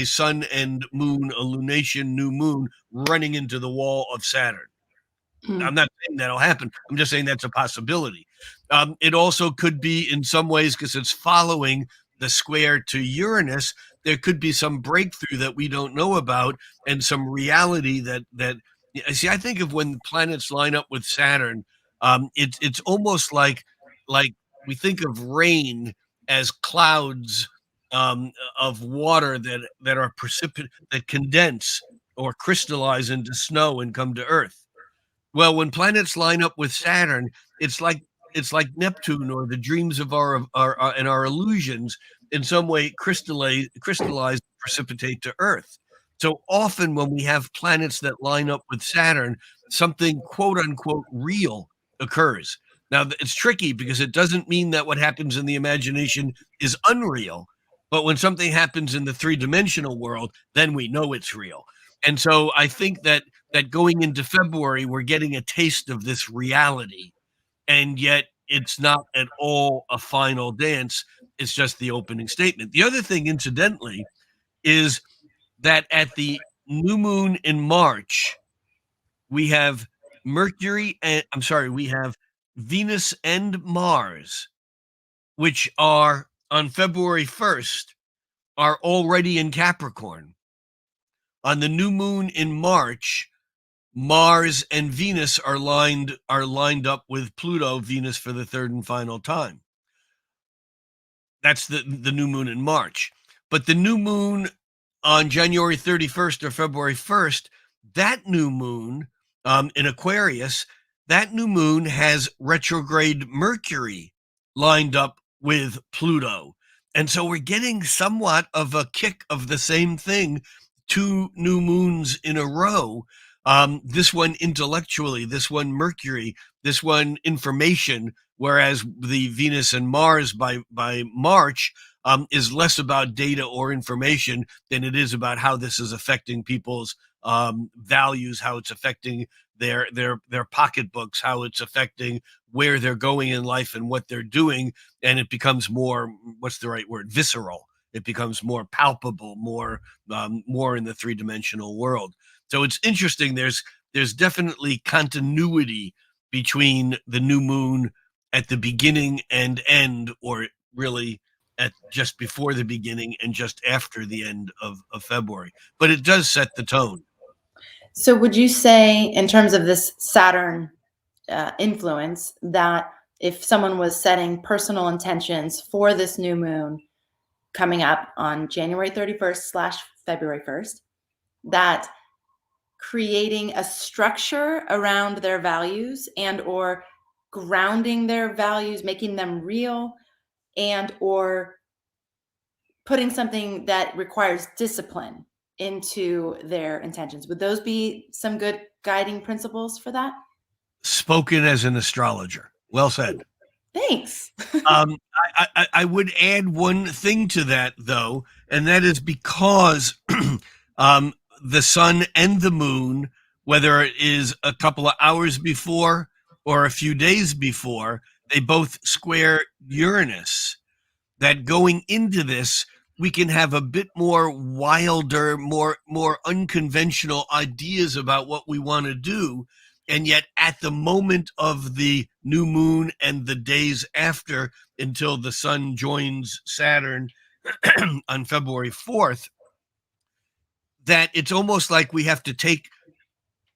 S2: sun and moon, a lunation new moon running into the wall of Saturn. I'm not saying that'll happen. I'm just saying that's a possibility. It also could be in some ways, because it's following the square to Uranus, there could be some breakthrough that we don't know about and some reality that see, I think of when planets line up with Saturn, it's almost like we think of rain as clouds of water that are that condense or crystallize into snow and come to Earth. Well, when planets line up with Saturn, it's like Neptune or the dreams of our and our illusions in some way crystallize, precipitate to Earth. So often when we have planets that line up with Saturn, something quote unquote real occurs. Now, it's tricky because it doesn't mean that what happens in the imagination is unreal. But when something happens in the three-dimensional world, then we know it's real. And so I think that going into February, we're getting a taste of this reality. And yet it's not at all a final dance. It's just the opening statement. The other thing, incidentally, is that at the new moon in March, we have we have Venus and Mars, which are on February 1st, are already in Capricorn. On the new moon in March, Mars and Venus are lined up with Pluto, Venus for the third and final time. That's the new moon in March. But the new moon on January 31st or February 1st, that new moon in Aquarius, that new moon has retrograde Mercury lined up with Pluto. And so we're getting somewhat of a kick of the same thing, two new moons in a row. This one intellectually, this one Mercury, this one information, whereas the Venus and Mars by March is less about data or information than it is about how this is affecting people's values, how it's affecting their pocketbooks, how it's affecting where they're going in life and what they're doing. And it becomes more, what's the right word, visceral. It becomes more palpable, more in the three-dimensional world. So it's interesting. There's definitely continuity between the new moon at the beginning and end, or really at just before the beginning and just after the end of February. But it does set the tone.
S1: So would you say, in terms of this Saturn influence, that if someone was setting personal intentions for this new moon coming up on January 31st / February 1st, that creating a structure around their values and or grounding their values, making them real, and or putting something that requires discipline into their intentions, would those be some good guiding principles for that?
S2: Spoken as an astrologer. Well said.
S1: Thanks.
S2: I would add one thing to that, though, and that is because the sun and the moon, whether it is a couple of hours before or a few days before, they both square Uranus. That going into this, we can have a bit more wilder, more unconventional ideas about what we want to do. And yet at the moment of the new moon and the days after, until the sun joins Saturn on February 4th, that it's almost like we have to take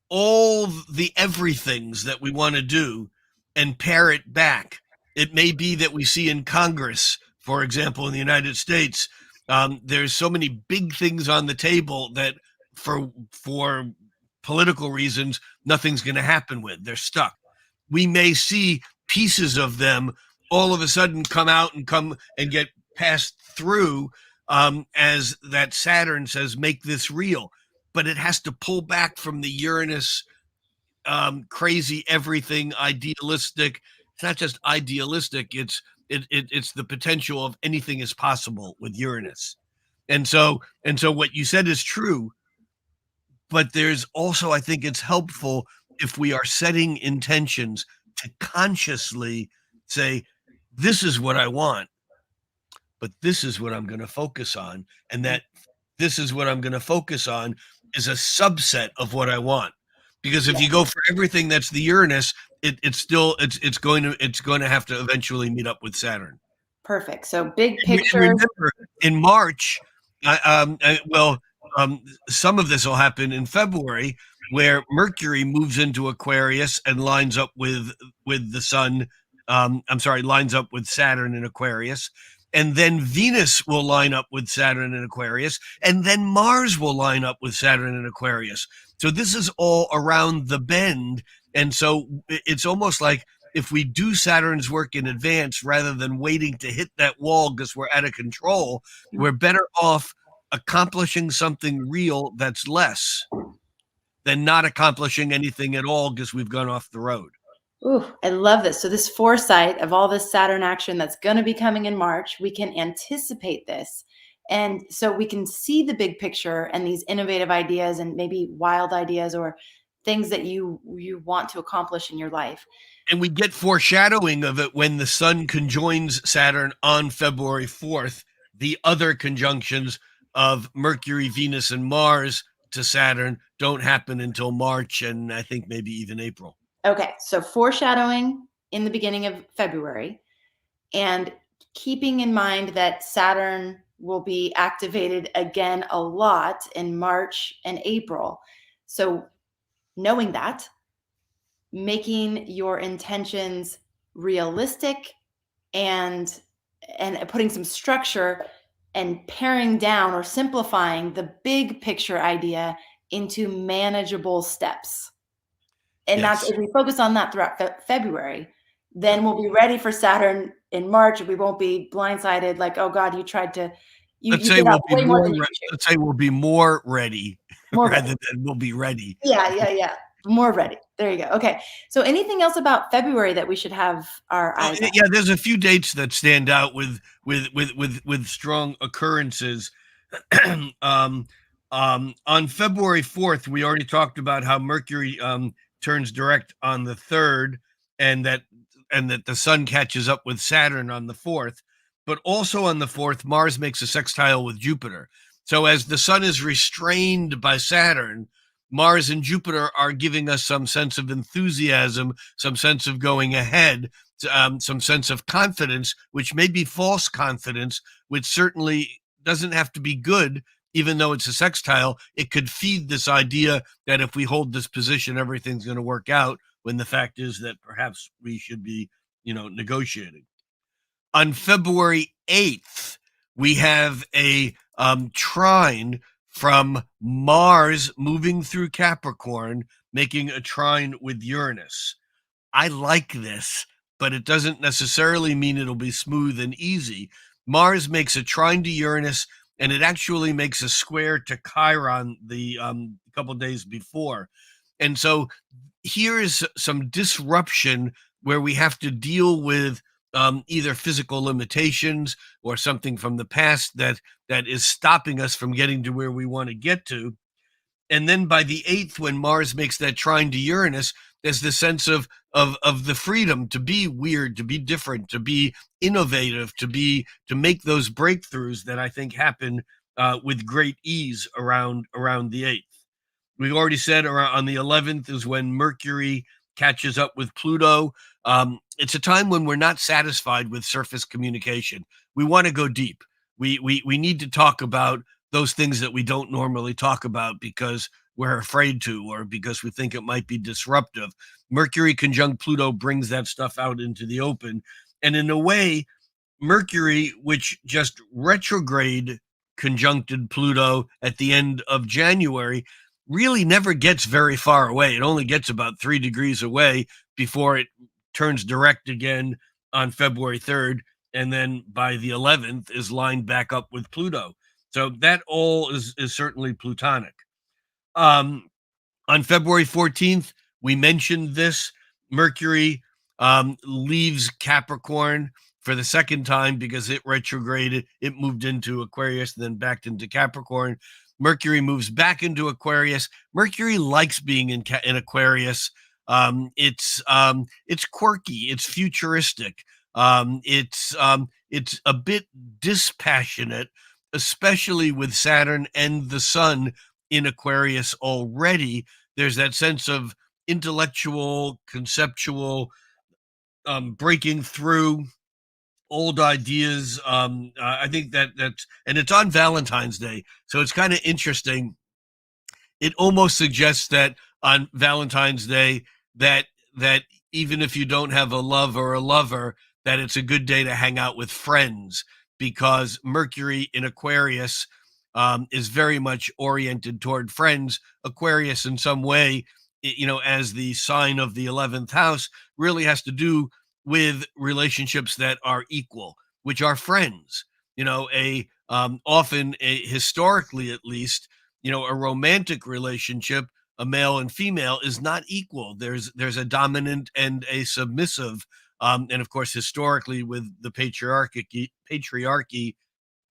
S2: all the everythings that we want to do and pare it back. It may be that we see in Congress, for example, in the United States, there's so many big things on the table that for political reasons, nothing's going to happen with. They're stuck. We may see pieces of them all of a sudden come out and get passed through as that Saturn says, make this real. But it has to pull back from the Uranus crazy everything idealistic. It's not just idealistic, it's the potential of anything is possible with Uranus. And so what you said is true, but there's also, I think it's helpful if we are setting intentions to consciously say, this is what I want, but this is what I'm going to focus on. And that this is what I'm going to focus on is a subset of what I want. Because if you go for everything that's the Uranus, it's going to have to eventually meet up with Saturn.
S1: Perfect. So big picture.
S2: Remember, in March, some of this will happen in February, where Mercury moves into Aquarius and lines up with the Sun. Lines up with Saturn in Aquarius. And then Venus will line up with Saturn in Aquarius. And then Mars will line up with Saturn in Aquarius. So this is all around the bend. And so it's almost like if we do Saturn's work in advance, rather than waiting to hit that wall because we're out of control, we're better off accomplishing something real that's less than not accomplishing anything at all because we've gone off the road.
S1: Ooh, I love this. So this foresight of all this Saturn action that's going to be coming in March, we can anticipate this. And so we can see the big picture and these innovative ideas and maybe wild ideas or things that you want to accomplish in your life.
S2: And we get foreshadowing of it when the sun conjoins Saturn on February 4th. The other conjunctions of Mercury, Venus, and Mars to Saturn don't happen until March and I think maybe even April.
S1: Okay, so foreshadowing in the beginning of February and keeping in mind that Saturn will be activated again a lot in March and April. So knowing that, making your intentions realistic and putting some structure and paring down or simplifying the big picture idea into manageable steps. And that's,
S2: Yes.
S1: if we focus on that throughout February,
S2: Yep.
S1: then we'll be ready for Saturn in March. We won't be blindsided like, oh God, you tried to,
S2: Let's
S1: you
S2: say
S1: bit off
S2: we'll be
S1: way more
S2: more.
S1: than you can chew.
S2: Let's say we'll be more ready
S1: More ready.
S2: rather than we'll be ready.
S1: Yeah. More ready. There you go. Okay. So anything else about February that we should have our
S2: Oh,
S1: eyes on?
S2: yeah, there's a few dates that stand out with strong occurrences. um, on February 4th, we already talked about how Mercury turns direct on the 3rd, and that the Sun catches up with Saturn on the 4th. But also on the 4th, Mars makes a sextile with Jupiter. So as the Sun is restrained by Saturn, Mars and Jupiter are giving us some sense of enthusiasm, some sense of going ahead, some sense of confidence, which may be false confidence, which certainly doesn't have to be good, even though it's a sextile. It could feed this idea that if we hold this position, everything's going to work out, when the fact is that perhaps we should be, negotiating. On February 8th, we have a trine from Mars moving through Capricorn, making a trine with Uranus. I like this, but it doesn't necessarily mean it'll be smooth and easy. Mars makes a trine to Uranus, and it actually makes a square to Chiron the couple days before. And so here is some disruption where we have to deal with either physical limitations or something from the past that is stopping us from getting to where we want to get to. And then by the 8th, when Mars makes that trine to Uranus, there's the sense of the freedom to be weird, to be different, to be innovative, to make those breakthroughs that I think happen with great ease around the 8th. We've already said around on the 11th is when Mercury catches up with Pluto. It's a time when we're not satisfied with surface communication. We want to go deep. We need to talk about those things that we don't normally talk about because we're afraid to, or because we think it might be disruptive. Mercury conjunct Pluto brings that stuff out into the open. And in a way, Mercury, which just retrograde conjuncted Pluto at the end of January, really never gets very far away. It only gets about 3 degrees away before it turns direct again on February 3rd. And then by the 11th is lined back up with Pluto. So that all is certainly Plutonic. Um, on February 14th, we mentioned this. Mercury leaves Capricorn for the second time because it retrograded. It moved into Aquarius and then back into Capricorn. Mercury moves back into Aquarius. Mercury likes being in Aquarius. It's quirky. It's futuristic. It's a bit dispassionate, especially with Saturn and the Sun in Aquarius already. There's that sense of intellectual, conceptual, breaking through old ideas. I think that's, and it's on Valentine's Day, so it's kind of interesting. It almost suggests that on Valentine's Day, that even if you don't have a love or a lover, that it's a good day to hang out with friends, because Mercury in Aquarius is very much oriented toward friends. Aquarius, in some way, as the sign of the 11th house, really has to do with relationships that are equal, which are friends. Often, historically at least, a romantic relationship a male and female is not equal. There's a dominant and a submissive, and of course, historically, with the patriarchy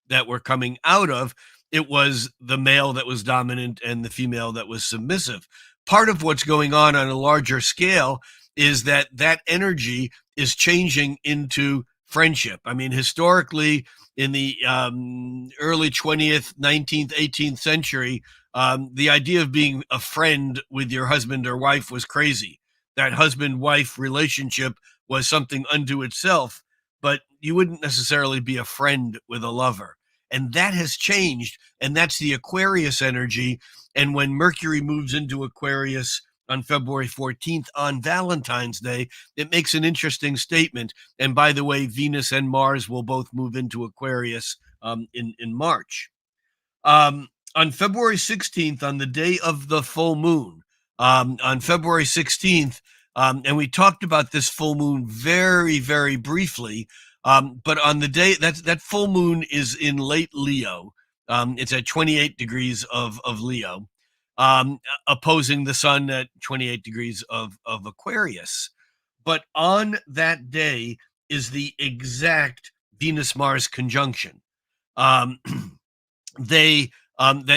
S2: that we're coming out of, it was the male that was dominant and the female that was submissive. Part of what's going on a larger scale is that energy is changing into friendship. I mean, historically, in the early 20th, 19th, 18th century, the idea of being a friend with your husband or wife was crazy. That husband-wife relationship was something unto itself, but you wouldn't necessarily be a friend with a lover. And that has changed, and that's the Aquarius energy. And when Mercury moves into Aquarius on February 14th on Valentine's Day, it makes an interesting statement. And by the way, Venus and Mars will both move into Aquarius in March. On February 16th, on the day of the full moon, on February 16th, and we talked about this full moon very, very briefly, but on the day, that full moon is in late Leo. It's at 28 degrees of Leo, opposing the sun at 28 degrees of Aquarius. But on that day is the exact Venus-Mars conjunction. That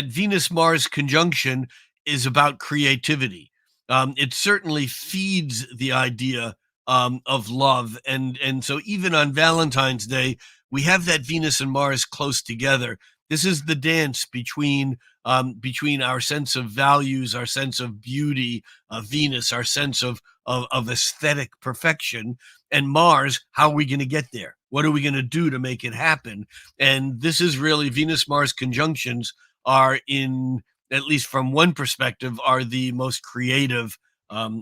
S2: Venus-Mars conjunction is about creativity. It certainly feeds the idea of love, and so even on Valentine's Day, we have that Venus and Mars close together. This is the dance between our sense of values, our sense of beauty, Venus, our sense of aesthetic perfection, and Mars. How are we going to get there? What are we going to do to make it happen? And this is really, Venus-Mars conjunctions are, in, at least from one perspective, are the most creative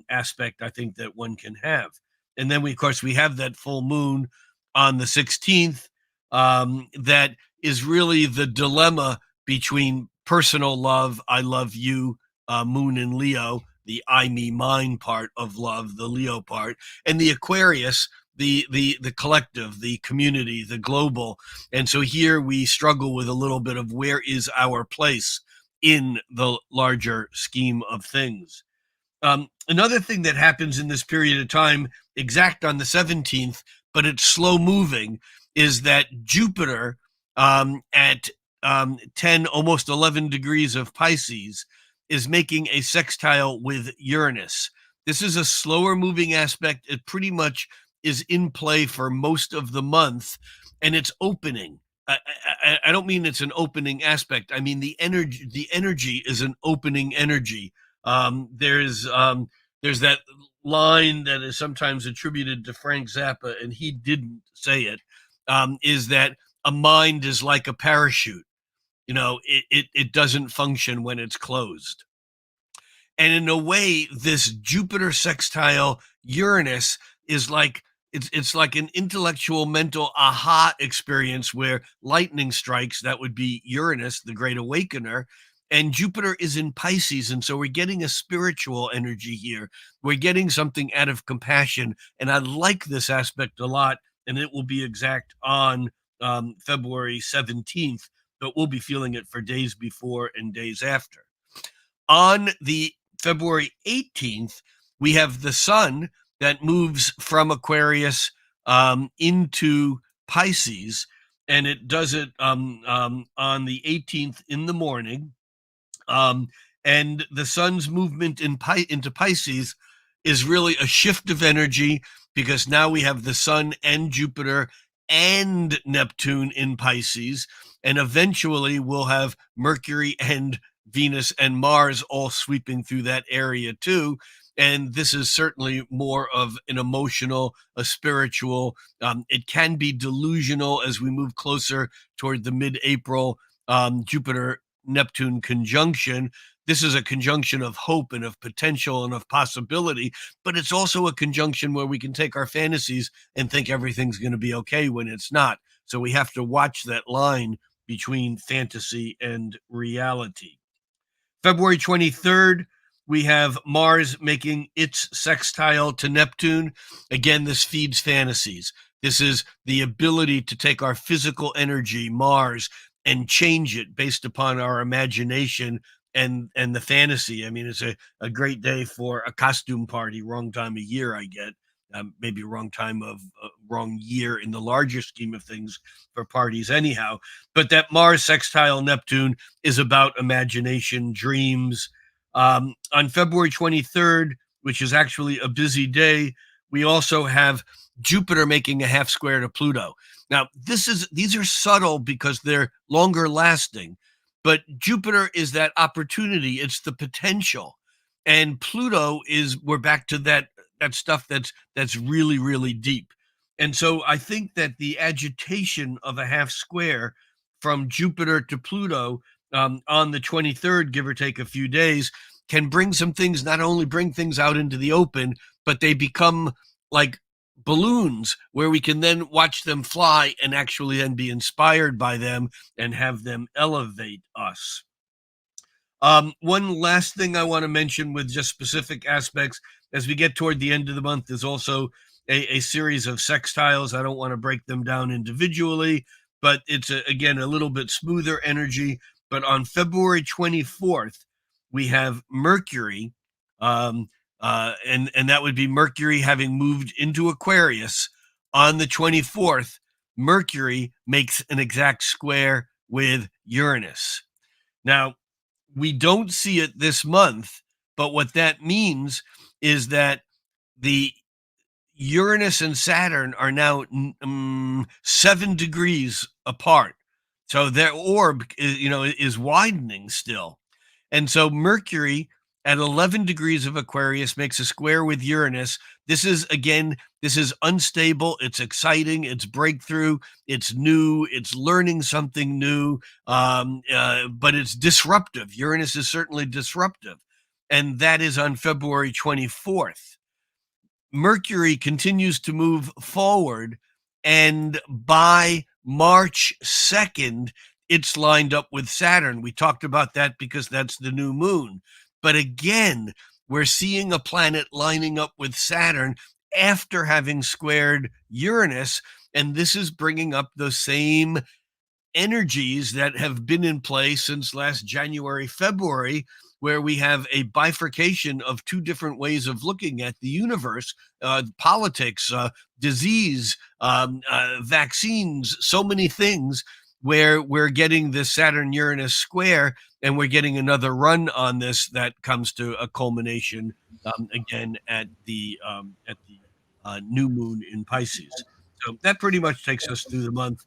S2: aspect I think that one can have. And then of course, we have that full moon on the 16th that is really the dilemma between personal love, I love you, moon in Leo, the I, me, mine part of love, the Leo part, and the Aquarius, the collective, the community, the global. And so here we struggle with a little bit of where is our place in the larger scheme of things. Another thing that happens in this period of time, exact on the 17th, but it's slow moving, is that Jupiter at 10, almost 11 degrees of Pisces is making a sextile with Uranus. This is a slower moving aspect. It pretty much is in play for most of the month, and it's opening. I don't mean it's an opening aspect. I mean the energy. The energy is an opening energy. There's that line that is sometimes attributed to Frank Zappa, and he didn't say it. Is that a mind is like a parachute? You know, it doesn't function when it's closed. And in a way, this Jupiter sextile Uranus is like, it's like an intellectual, mental aha experience where lightning strikes. That would be Uranus, the great awakener. And Jupiter is in Pisces. And so we're getting a spiritual energy here. We're getting something out of compassion. And I like this aspect a lot. And it will be exact on February 17th, but we'll be feeling it for days before and days after. On the February 18th, we have the sun that moves from Aquarius into Pisces, and it does it on the 18th in the morning. And the sun's movement into Pisces is really a shift of energy, because now we have the sun and Jupiter and Neptune in Pisces, and eventually we'll have Mercury and Venus and Mars all sweeping through that area too. And this is certainly more of an emotional, a spiritual. It can be delusional as we move closer toward the mid-April Jupiter-Neptune conjunction. This is a conjunction of hope and of potential and of possibility, but it's also a conjunction where we can take our fantasies and think everything's going to be okay when it's not. So we have to watch that line between fantasy and reality. February 23rd, we have Mars making its sextile to Neptune. Again, this feeds fantasies. This is the ability to take our physical energy, Mars, and change it based upon our imagination and the fantasy. I mean, it's a great day for a costume party. Wrong time of year, I get. Maybe wrong time of wrong year in the larger scheme of things for parties, anyhow. But that Mars sextile Neptune is about imagination, dreams. On February 23rd, which is actually a busy day, we also have Jupiter making a half square to Pluto. Now, these are subtle because they're longer lasting, but Jupiter is that opportunity, it's the potential. And Pluto is, we're back to that stuff that's really, really deep. And so I think that the agitation of a half square from Jupiter to Pluto on the 23rd, give or take a few days, can bring some things, not only bring things out into the open, but they become like balloons where we can then watch them fly and actually then be inspired by them and have them elevate us. One last thing I want to mention with just specific aspects as we get toward the end of the month is also a series of sextiles. I don't want to break them down individually, but it's again a little bit smoother energy. But on February 24th, we have Mercury, and that would be Mercury having moved into Aquarius. On the 24th, Mercury makes an exact square with Uranus. Now, we don't see it this month, but what that means is that the Uranus and Saturn are now 7 degrees apart. So their orb is widening still. And so Mercury at 11 degrees of Aquarius makes a square with Uranus. This is unstable. It's exciting. It's breakthrough. It's new. It's learning something new. But it's disruptive. Uranus is certainly disruptive. And that is on February 24th. Mercury continues to move forward. And by March 2nd, it's lined up with Saturn. We talked about that because that's the new moon. But again, we're seeing a planet lining up with Saturn after having squared Uranus. And this is bringing up the same energies that have been in play since last January, February, where we have a bifurcation of two different ways of looking at the universe, politics, disease, vaccines, so many things, where we're getting this Saturn-Uranus square, and we're getting another run on this that comes to a culmination again at the new moon in Pisces. So that pretty much takes us through the month.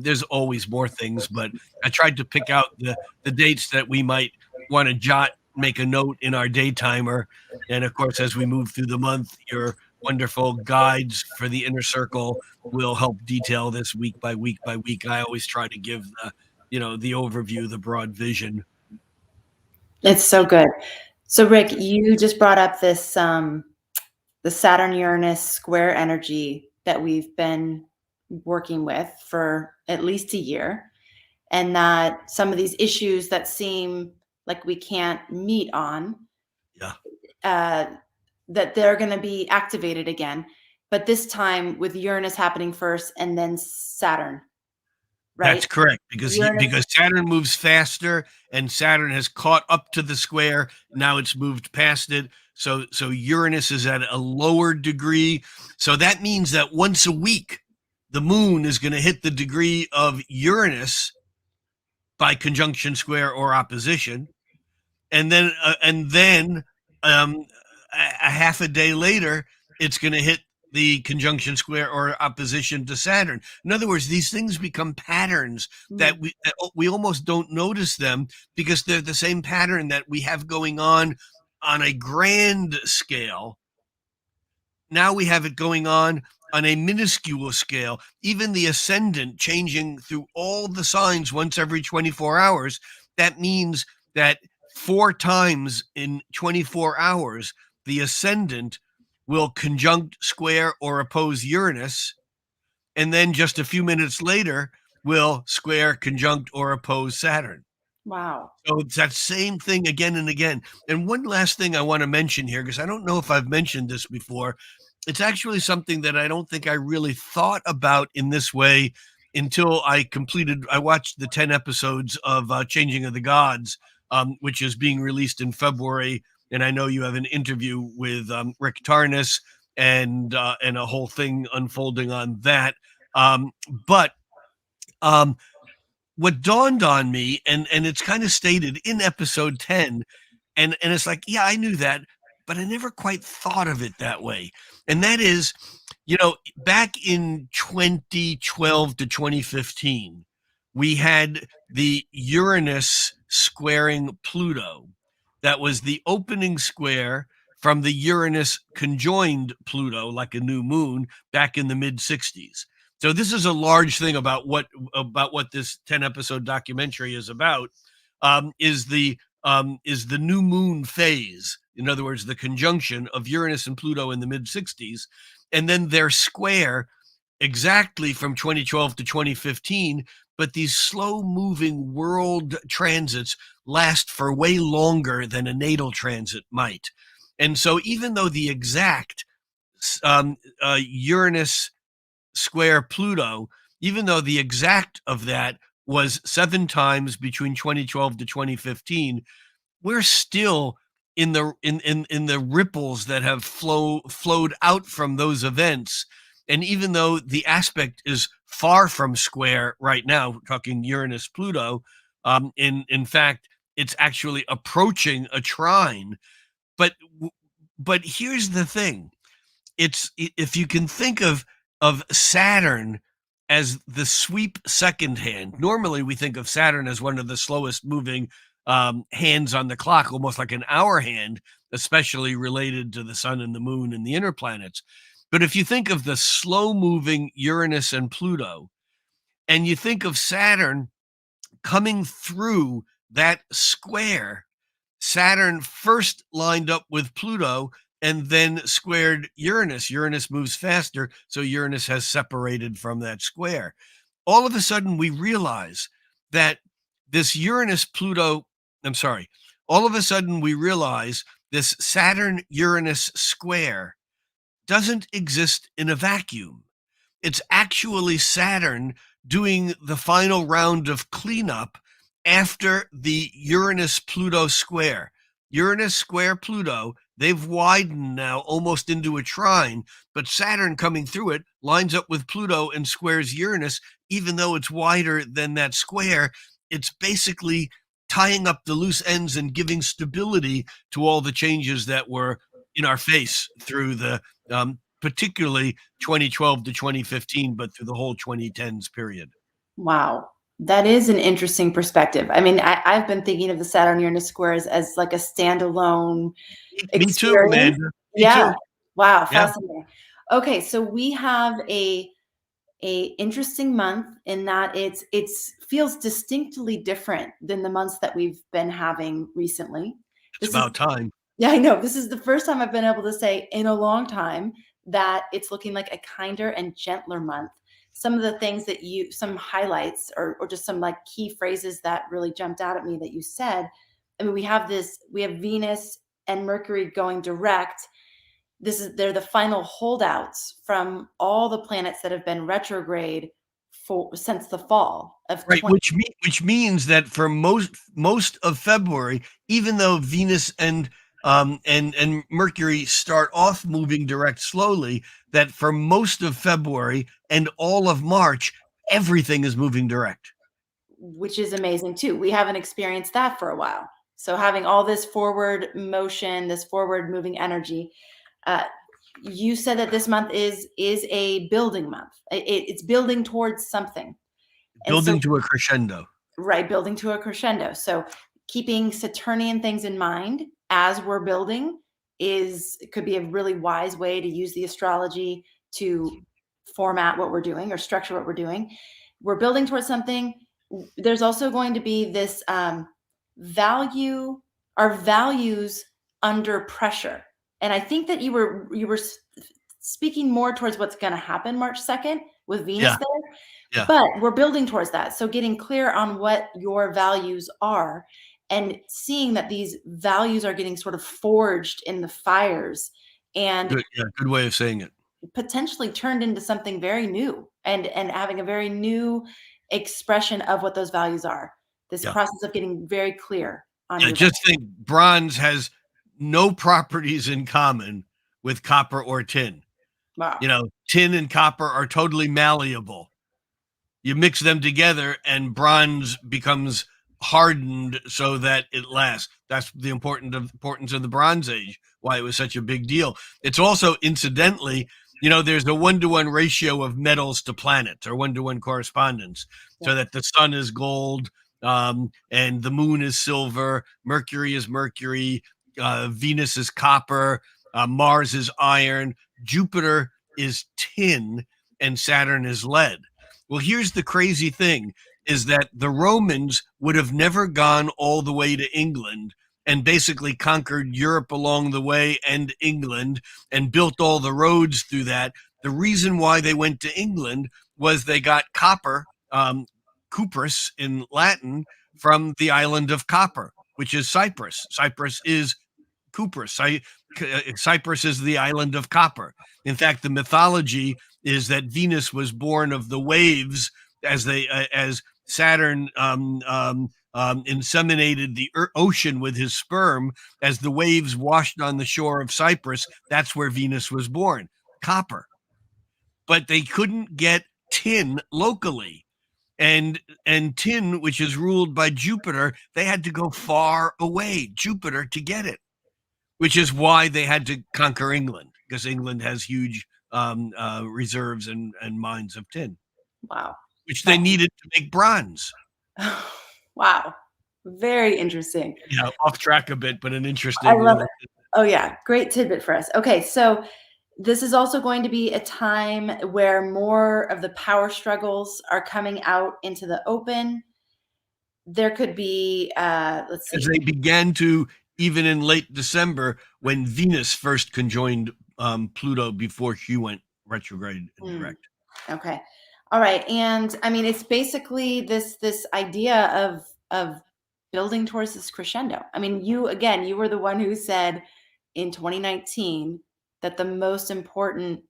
S2: There's always more things, but I tried to pick out the dates that we might want to make a note in our day timer. And of course, as we move through the month, your wonderful guides for the inner circle will help detail this week by week by week. I always try to give the overview, the broad vision.
S1: It's so good. So Rick, you just brought up this the Saturn-Uranus square energy that we've been working with for at least a year, and that some of these issues that seem like we can't meet on, that they're going to be activated again, but this time with Uranus happening first and then Saturn, right?
S2: That's correct, because Saturn moves faster, and Saturn has caught up to the square. Now it's moved past it. So Uranus is at a lower degree. So that means that once a week, the moon is going to hit the degree of Uranus by conjunction, square, or opposition. And then a half a day later, it's going to hit the conjunction, square, or opposition to Saturn. In other words, these things become patterns that we almost don't notice them, because they're the same pattern that we have going on a grand scale. Now we have it going on a minuscule scale. Even the ascendant changing through all the signs once every 24 hours. That means that 4 times in 24 hours, the ascendant will conjunct, square, or oppose Uranus. And then just a few minutes later, will square, conjunct, or oppose Saturn.
S1: Wow.
S2: So it's that same thing again and again. And one last thing I want to mention here, because I don't know if I've mentioned this before. It's actually something that I don't think I really thought about in this way until I watched the 10 episodes of Changing of the Gods which is being released in February. And I know you have an interview with Rick Tarnas and a whole thing unfolding on that. But what dawned on me, and it's kind of stated in episode 10, and it's like, yeah, I knew that, but I never quite thought of it that way. And that is, back in 2012 to 2015, we had the Uranus squaring Pluto. That was the opening square from the Uranus conjoined Pluto, like a new moon, back in the mid 60s. So this is a large thing about what this 10-episode documentary is about. Is the new moon phase. In other words, the conjunction of Uranus and Pluto in the mid 60s, and then their square exactly from 2012 to 2015. But these slow moving world transits last for way longer than a natal transit might. And so even though the exact Uranus square Pluto, even though the exact of that was 7 times between 2012 to 2015, we're still in the ripples that have flowed out from those events. And even though the aspect is far from square right now, we're talking Uranus Pluto, in fact, it's actually approaching a trine. But here's the thing: it's, if you can think of Saturn as the sweep second hand. Normally, we think of Saturn as one of the slowest moving hands on the clock, almost like an hour hand, especially related to the sun and the moon and the inner planets. But if you think of the slow moving Uranus and Pluto, and you think of Saturn coming through that square, Saturn first lined up with Pluto and then squared Uranus. Uranus moves faster, so Uranus has separated from that square. All of a sudden, we realize that this all of a sudden we realize this Saturn-Uranus square doesn't exist in a vacuum. It's actually Saturn doing the final round of cleanup after the Uranus-Pluto square. Uranus square Pluto, they've widened now almost into a trine, but Saturn coming through it lines up with Pluto and squares Uranus. Even though it's wider than that square, it's basically tying up the loose ends and giving stability to all the changes that were in our face through the particularly 2012 to 2015, but through the whole 2010s period.
S1: Wow. That is an interesting perspective. I mean, I've been thinking of the Saturn-Uranus squares as like a standalone
S2: Me too,
S1: experience.
S2: Amanda. Me
S1: Yeah.
S2: too.
S1: Wow.
S2: Yeah.
S1: Fascinating. Okay. So we have a interesting month in that it's feels distinctly different than the months that we've been having recently.
S2: It's about time.
S1: Yeah, I know. This is the first time I've been able to say in a long time that it's looking like a kinder and gentler month. Some of the things that some highlights or just some like key phrases that really jumped out at me that you said. I mean, we have Venus and Mercury going direct. They're the final holdouts from all the planets that have been retrograde since the fall of
S2: Right, which means that for most of February, even though Venus and Mercury start off moving direct slowly, that for most of February and all of March, everything is moving direct.
S1: Which is amazing too. We haven't experienced that for a while. So having all this forward motion, this forward moving energy, you said that this month is a building month. It's building towards something.
S2: Building to a crescendo.
S1: Right, building to a crescendo. So keeping Saturnian things in mind as we're building could be a really wise way to use the astrology to format what we're doing or structure what we're doing. We're building towards something. There's also going to be this our values under pressure. And I think that you were speaking more towards what's going to happen March 2nd with Venus there. Yeah. But we're building towards that. So getting clear on what your values are and seeing that these values are getting sort of forged in the fires and
S2: good way of saying it.
S1: Potentially turned into something very new and having a very new expression of what those values are. This process of getting very clear on
S2: Yeah,
S1: your
S2: just think bronze has no properties in common with copper or tin.
S1: wow.
S2: Tin and copper are totally malleable. You mix them together and bronze becomes hardened so that it lasts. That's the importance of the Bronze Age, why it was such a big deal. It's also, incidentally, there's a 1-to-1 ratio of metals to planets, or 1-to-1 correspondence, so that the sun is gold, and the moon is silver, Mercury is mercury, Venus is copper, Mars is iron, Jupiter is tin, and Saturn is lead. Well, here's the crazy thing, is that the Romans would have never gone all the way to England and basically conquered Europe along the way and England and built all the roads through that. The reason why they went to England was they got copper, cuprous in Latin, from the island of Copper, which is Cyprus. Cyprus is Cuprous. Cyprus is the island of copper. In fact, the mythology is that Venus was born of the waves as Saturn inseminated the ocean with his sperm. As the waves washed on the shore of Cyprus, that's where Venus was born. Copper. But they couldn't get tin locally. And tin, which is ruled by Jupiter, they had to go far away, Jupiter, to get it, which is why they had to conquer England, because England has huge reserves and mines of tin.
S1: Wow.
S2: Which they needed to make bronze.
S1: Wow. Very interesting.
S2: Yeah, off track a bit, but an interesting.
S1: I love it. Oh, yeah. Great tidbit for us. Okay, so this is also going to be a time where more of the power struggles are coming out into the open. There could be, let's see.
S2: As they began to, even in late December, when Venus first conjoined Pluto before she went retrograde and direct.
S1: Okay. All right. And I mean, it's basically this idea of building towards this crescendo. I mean, you were the one who said in 2019 that the most important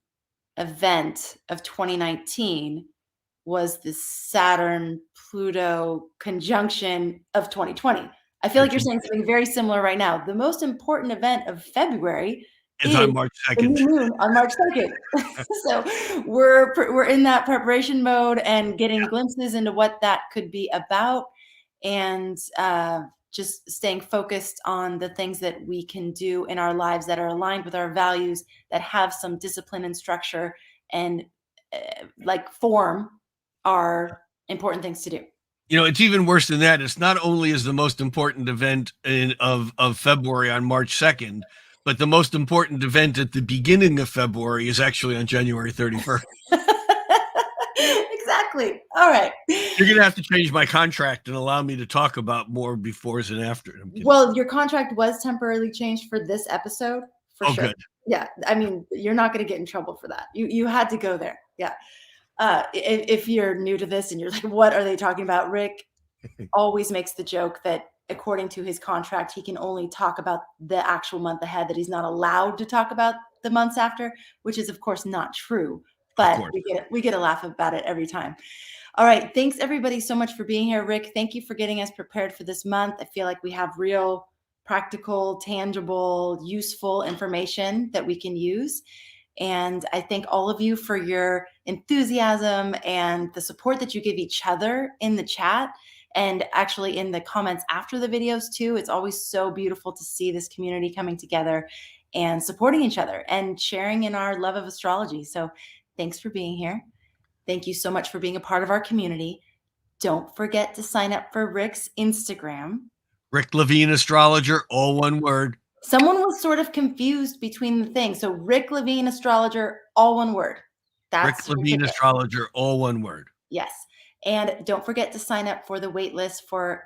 S1: event of 2019 was the Saturn Pluto conjunction of 2020. I feel like you're saying something very similar right now. The most important event of February
S2: is on March 2nd.
S1: The new moon on March 2nd. So we're in that preparation mode and getting glimpses into what that could be about, and just staying focused on the things that we can do in our lives that are aligned with our values, that have some discipline and structure and like form, are important things to do.
S2: It's even worse than that. It's not only is the most important event of February on March 2nd, but the most important event at the beginning of February is actually on January 31st.
S1: Exactly. All right.
S2: You're going to have to change my contract and allow me to talk about more befores and afters.
S1: Well, your contract was temporarily changed for this episode, for sure.
S2: Good.
S1: Yeah. I mean, you're not going to get in trouble for that. You had to go there. Yeah. If you're new to this and you're like, what are they talking about? Rick always makes the joke that according to his contract, he can only talk about the actual month ahead, that he's not allowed to talk about the months after, which is of course not true, but we get a laugh about it every time. All right. Thanks everybody so much for being here. Rick, thank you for getting us prepared for this month. I feel like we have real practical, tangible, useful information that we can use. And I thank all of you for your enthusiasm and the support that you give each other in the chat and actually in the comments after the videos too. It's always so beautiful to see this community coming together and supporting each other and sharing in our love of astrology. So thanks for being here. Thank you so much for being a part of our community. Don't forget to sign up for Rick's Instagram.
S2: Rick Levine Astrologer, all one word.
S1: Someone was sort of confused between the things. So Rick Levine Astrologer, all one word.
S2: That's Rick Levine Astrologer, all one word.
S1: Yes. And don't forget to sign up for the waitlist for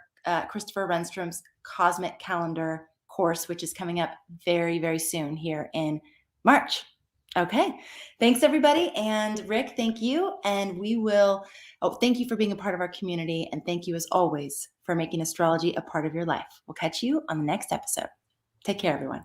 S1: Christopher Renstrom's Cosmic Calendar course, which is coming up very, very soon here in March. Okay. Thanks, everybody. And Rick, thank you. And we will, thank you for being a part of our community. And thank you, as always, for making astrology a part of your life. We'll catch you on the next episode. Take care, everyone.